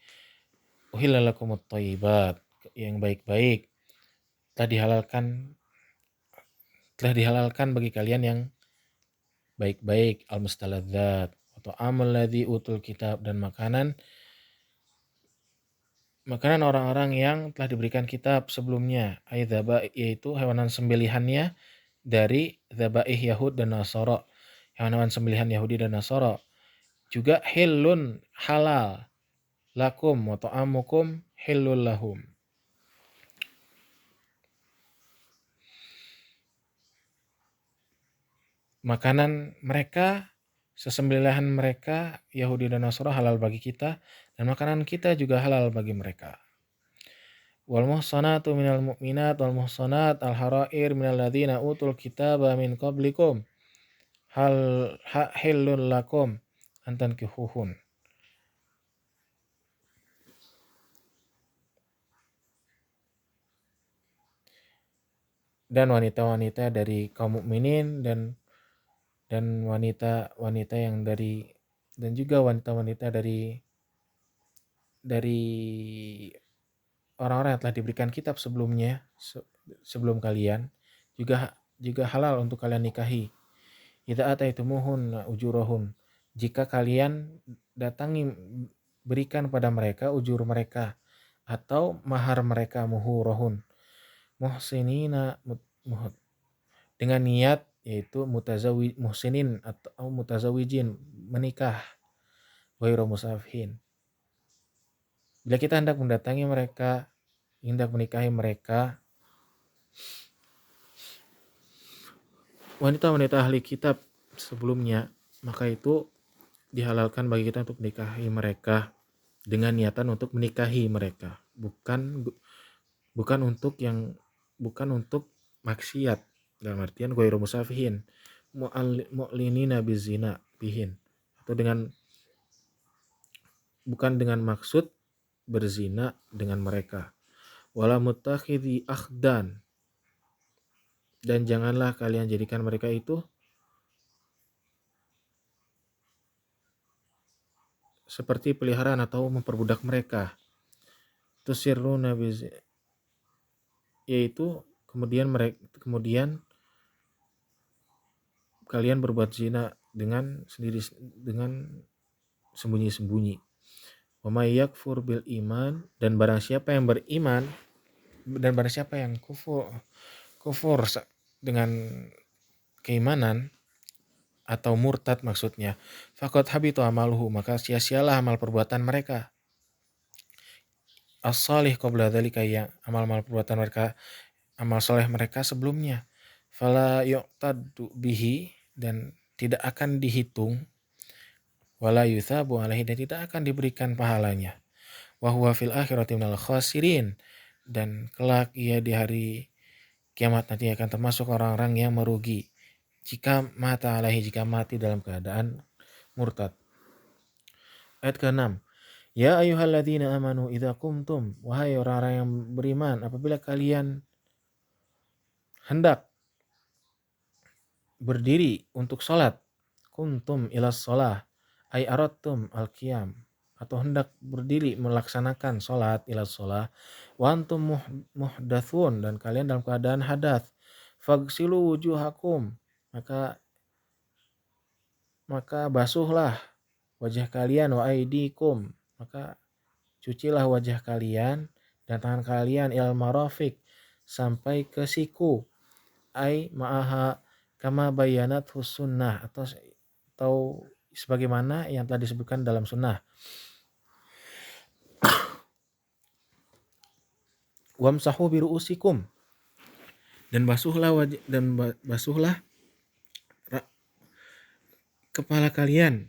Uhilla lakumut thayyibat, yang baik-baik telah dihalalkan bagi kalian yang baik-baik, al-mustaladzat atau amal ladzi utul kitab, dan makanan orang-orang yang telah diberikan kitab sebelumnya, yaitu hewan sembelihannya dari dzabaih Yahud dan Nasara, hewan sembelihan Yahudi dan Nasara. Juga hillun, halal, lakum wa ta'amukum hillul lahum. Makanan mereka, sesembelihan mereka Yahudi dan Nasara halal bagi kita, dan makanan kita juga halal bagi mereka. Wal muhsanatu minal mu'minat wal muhsanat al harair minal ladzina utul kitaba min qablikum hillun lakum antan kihuhun. Dan wanita-wanita dari kaum mukminin dan wanita-wanita yang dari, dan juga wanita-wanita dari orang-orang yang telah diberikan kitab sebelumnya, sebelum kalian, juga halal untuk kalian nikahi. Idza ataitumuhun ujurahun, jika kalian datangi, berikan pada mereka ujur mereka atau mahar mereka, muhurahun, muhsinina dengan niat yaitu muhsinin atau mutazawijin, menikah, ghairu musafhin. Bila kita hendak mendatangi mereka, hendak menikahi mereka, wanita-wanita ahli kitab sebelumnya, maka itu dihalalkan bagi kita untuk menikahi mereka dengan niatan untuk menikahi mereka, bukan untuk maksiat, dalam artian ghairu musafihin, mu'linina bizina bihin, atau bukan dengan maksud berzina dengan mereka. Wala muttakhidhi akhdan, dan janganlah kalian jadikan mereka itu seperti peliharaan atau memperbudak mereka. Tusirruna bizina, yaitu kemudian kalian berbuat zina dengan sembunyi-sembunyi. Wa may yakfur bil iman, dan barang siapa yang beriman dan barang siapa yang kufur dengan keimanan atau murtad maksudnya, faqad habitu amaluhu, maka sia-sialah amal perbuatan mereka. As-salih qabla dzalika, yang amal-amal perbuatan mereka, amal soleh mereka sebelumnya. Fala yu'taddu bihi, dan tidak akan dihitung, wala yuthabu alaihi, dan tidak akan diberikan pahalanya. Wa huwa fil akhirati minal khasirin, dan kelak ia di hari kiamat nanti akan termasuk orang-orang yang merugi jika mati dalam keadaan murtad. Ayat ke-6. Ya ayyuhalladzina amanu idza qumtum, wahai orang-orang yang beriman, apabila kalian hendak berdiri untuk salat, kuntum ilas shalah, ay aradtum al-qiyam, atau hendak berdiri melaksanakan salat, ilas shalah, wa antum muhdathun, dan kalian dalam keadaan hadas, fagsilu wujuhakum, maka basuhlah wajah kalian, wa aidikum, maka cucilah wajah kalian dan tangan kalian, ilal marafiq, sampai ke siku, ai ma'aha kama bayanat sunnah, atau sebagaimana yang telah disebutkan dalam sunnah. Wamsahu biru'usikum, dan basuhlah kepala kalian,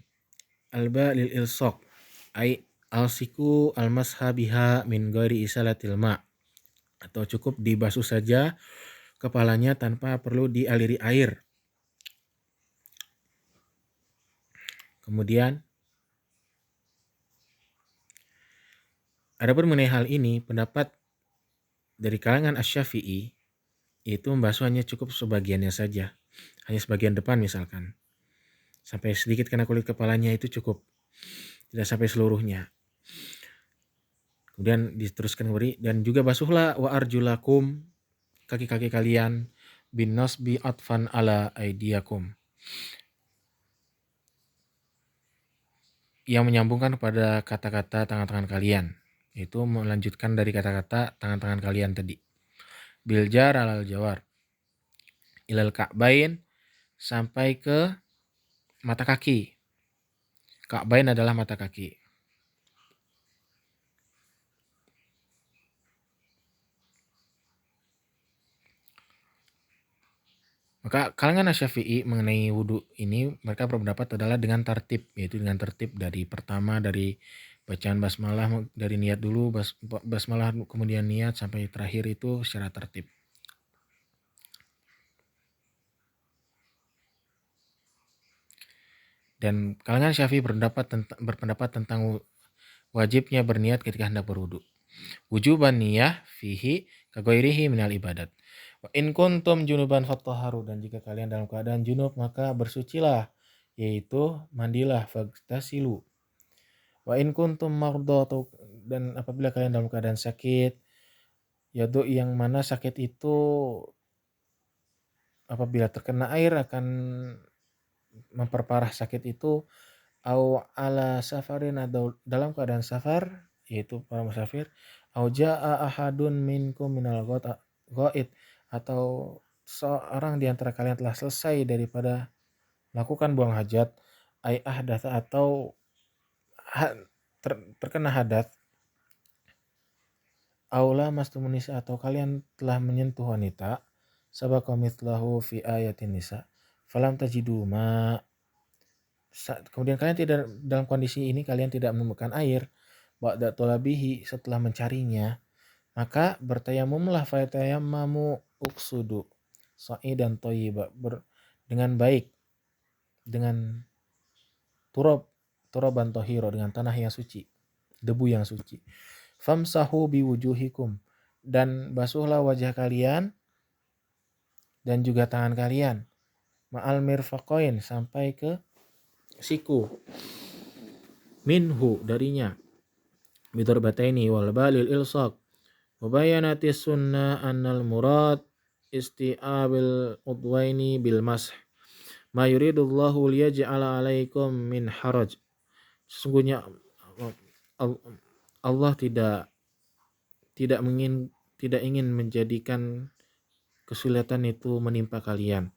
alba lil ilsaq, ai alsiku almashabiha min ghairi isalatil ma, atau cukup dibasuh saja kepalanya tanpa perlu dialiri air. Kemudian adapun mengenai hal ini, pendapat dari kalangan Asy-Syafi'i itu membasuh hanya cukup sebagiannya saja, hanya sebagian depan misalkan, sampai sedikit kena kulit kepalanya itu cukup, tidak sampai seluruhnya. Kemudian diteruskan kembali, dan juga basuhlah wa arjulakum, kaki-kaki kalian, bin nasbi atfan ala aidiakum, yang menyambungkan kepada kata-kata tangan-tangan kalian, itu melanjutkan dari kata-kata tangan-tangan kalian tadi. Biljar alal jawar, ilal ka'bain, sampai ke mata kaki. Ka'bain adalah mata kaki. Maka kalangan Asy-Syafi'i mengenai wudhu ini, mereka berpendapat adalah dengan tertib, yaitu dengan tertib dari pertama, dari bacaan basmalah, dari niat dulu, basmalah kemudian niat, sampai terakhir itu secara tertib. Dan kalangan Syafi'i berpendapat tentang wajibnya berniat ketika hendak berwudu. Wujuban niyah fihi kaghairihi minal ibadat. Wa in kuntum junuban fattaharu, dan jika kalian dalam keadaan junub maka bersucilah, yaitu mandilah, fagtasilu. Wa in kuntum marda, dan apabila kalian dalam keadaan sakit, yaitu yang mana sakit itu apabila terkena air akan memperparah sakit itu, au ala safarin, atau dalam keadaan safar, yaitu para musafir, au jaa ahadun minkum minal ghaid, atau seorang di antara kalian telah selesai daripada melakukan buang hajat, ai ahdatsa, atau terkena hadat, aula mastumun nisa, atau kalian telah menyentuh wanita, sabaqa mithlahu fi ayatin nisa, falam tajidu ma, kemudian kalian tidak, dalam kondisi ini kalian tidak menemukan air, ba'da talabihi, setelah mencarinya, maka bertayamumlah, fatayammamu uksudu sa'idan thayyiba, dengan baik, dengan turaban thahira, dengan tanah yang suci, debu yang suci. Famsahu biwujuhikum, dan basuhlah wajah kalian dan juga tangan kalian, ma'al mirfaqain, sampai ke siku, minhu, darinya, bidarbataini wal balil ilsaq, wa bayanati sunnah annal murad isti'abil udwaini bil masih, Ma yuridullahu liyaj'ala 'alaikum min haraj. Sesungguhnya Allah tidak ingin menjadikan kesulitan itu menimpa kalian.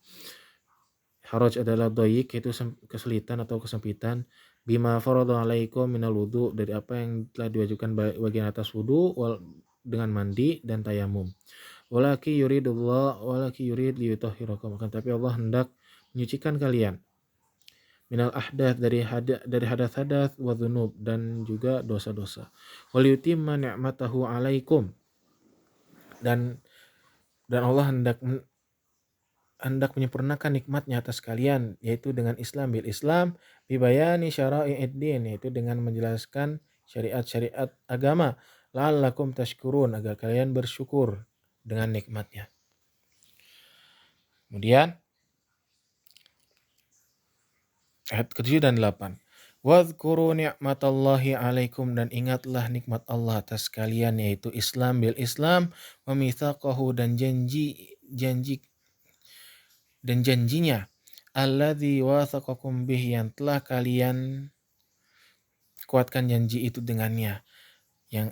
Haraj adalah dhayiq, yaitu kesulitan atau kesempitan. Bima farada 'alaikum minal wudu, dari apa yang telah diwajibkan bagian atas wudu dengan mandi dan tayamum. Walaki yurid liyutahhirakum, akan tapi Allah hendak menyucikan kalian. Minal ahdath, dari hadas-hadas, wa dzunub, dan juga dosa-dosa. Wal yutimma ni'matahu 'alaikum, dan Allah hendak menyempurnakan nikmatnya atas kalian, yaitu dengan Islam, bil Islam, bibayani syara'i'id din, yaitu dengan menjelaskan syariat-syariat agama, la'allakum tashkurun, agar kalian bersyukur dengan nikmatnya. Kemudian ayat ke-7 dan 8. Wadhkuru ni'matallahi 'alaikum, dan ingatlah nikmat Allah atas kalian, yaitu Islam, bil Islam, wa mitsaqahu, dan janjinya, alladzi wathaqakum bih, yang telah kalian kuatkan janji itu dengannya,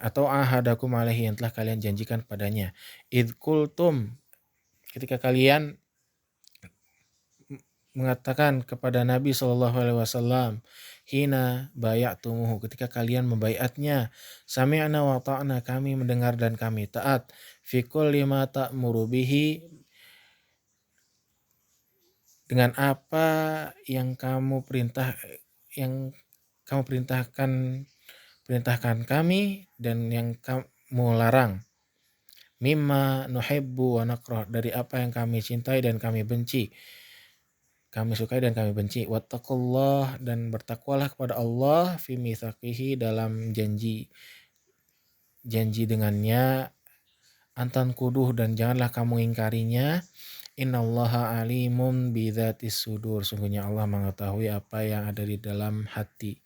atau ahadakum alaihi, yang telah kalian janjikan padanya. Idz qultum, ketika kalian mengatakan kepada Nabi SAW, hina bayatumuhu, ketika kalian membaiatnya, sami'na wa ta'na, kami mendengar dan kami taat, fi kulli ma ta'muru bihi, dengan apa yang kamu perintahkan kami, dan yang kamu larang. Mimma nuhibbu wa nakrah, dari apa yang kami cintai dan kami benci, kami sukai dan kami benci. Wattaqullah, dan bertakwalah kepada Allah, fi mitsaqihi, dalam janji dengannya, antan kuduh, dan janganlah kamu ingkarinya. Innallaha alimun bidzatis sudur, sungguhnya Allah mengetahui apa yang ada di dalam hati.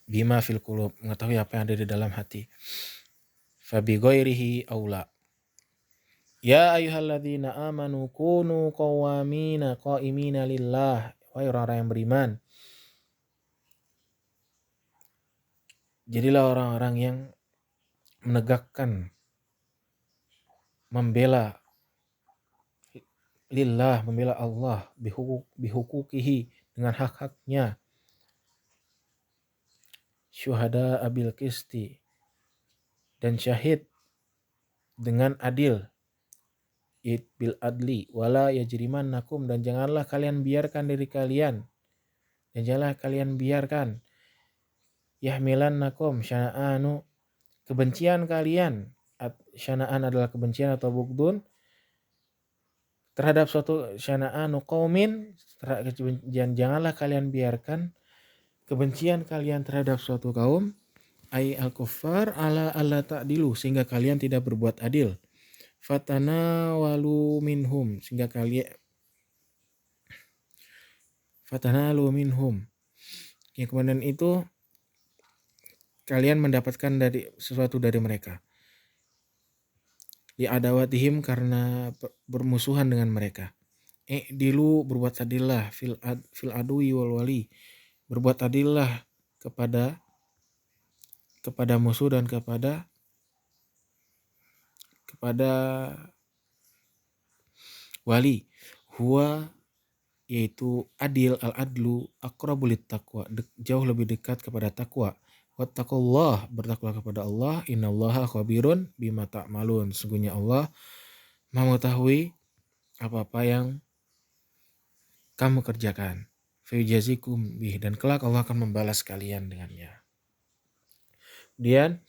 Bima fil qulub, mengetahui apa yang ada di dalam hati. Fabi ghairihi aula. Ya ayyuhalladzina amanu kunu qa'imina lillah, wahai orang-orang yang beriman, jadilah orang-orang yang menegakkan, membela lillah, membela Allah, bihukukihi, dengan hak-haknya, syuhada abil qisti, dan syahid dengan adil, bil adli, wala yajrimannakum, dan janganlah kalian biarkan yahmilannakum syana'anu, kebencian kalian, syana'an adalah kebencian atau bugdun, terhadap suatu, syana'anu qaumin, janganlah kalian biarkan kebencian kalian terhadap suatu kaum, ay al-kuffar, ala ta'dilu, sehingga kalian tidak berbuat adil. Fatanawalu minhum, yang kemudian itu kalian mendapatkan sesuatu dari mereka. Li adawatihim, karena bermusuhan dengan mereka. Dilu, berbuat adillah, fil adui wal wali, berbuat adillah kepada musuh dan kepada wali. Huwa, yaitu adil, al-adlu aqrabulit taqwa, jauh lebih dekat kepada takwa. Wattaqullah, bertakwa kepada Allah. Innallaha khabirun bima ta'malun, sesungguhnya Allah mengetahui apa-apa yang kamu kerjakan. Fayujazikum bih, dan kelak Allah akan membalas kalian dengannya. Kemudian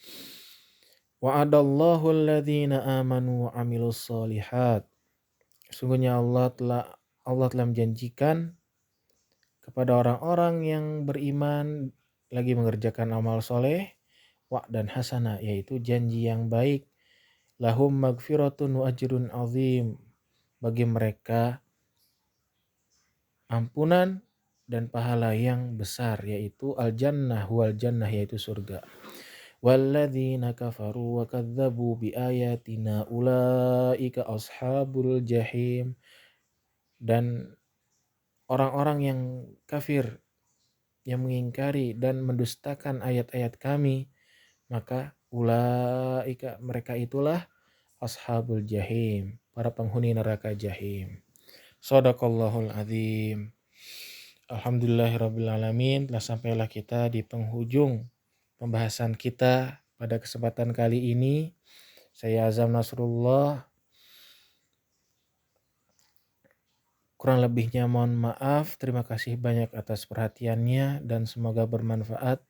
wa'adallahu alladhina amanu wa amilus solihat, sesungguhnya Allah telah menjanjikan kepada orang-orang yang beriman lagi mengerjakan amal soleh, dan hasanah, yaitu janji yang baik, lahum magfiratun wa ajrun azim, bagi mereka ampunan dan pahala yang besar, yaitu al-jannah wal jannah, yaitu surga. Walladzina kafaru wa kadzabu bi ayatina ulaika ashabul jahim, dan orang-orang yang kafir yang mengingkari dan mendustakan ayat-ayat kami, maka ulaika, mereka itulah ashabul jahim, para penghuni neraka jahim. Shadaqallahul azim. Alhamdulillahirabbil alamin. Telah sampailah kita di penghujung pembahasan kita pada kesempatan kali ini. Saya Azam Nasrullah. Kurang lebihnya mohon maaf. Terima kasih banyak atas perhatiannya dan semoga bermanfaat.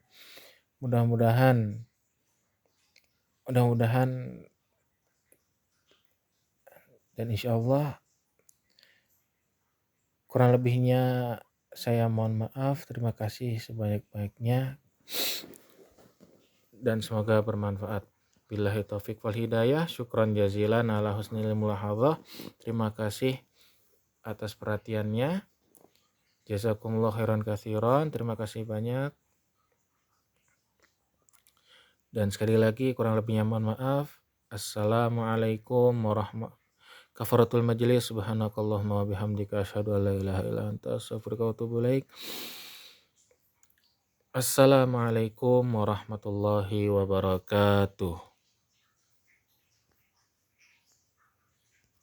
Mudah-mudahan dan insya Allah kurang lebihnya saya mohon maaf. Terima kasih sebanyak-banyaknya dan semoga bermanfaat. Billahi taufik wal hidayah. Syukran jazilan ala husnil mulahadzah. Terima kasih atas perhatiannya. Jazakumullah khairan katsiran. Terima kasih banyak. Dan sekali lagi kurang lebihnya mohon maaf. Assalamualaikum warahmatullahi wabarakatuh. Kafaratul majlis, subhanakallahumma wa bihamdika asyhadu an la ilaha illa anta astaghfiruka wa atubu ilaik. Assalamualaikum warahmatullahi wabarakatuh.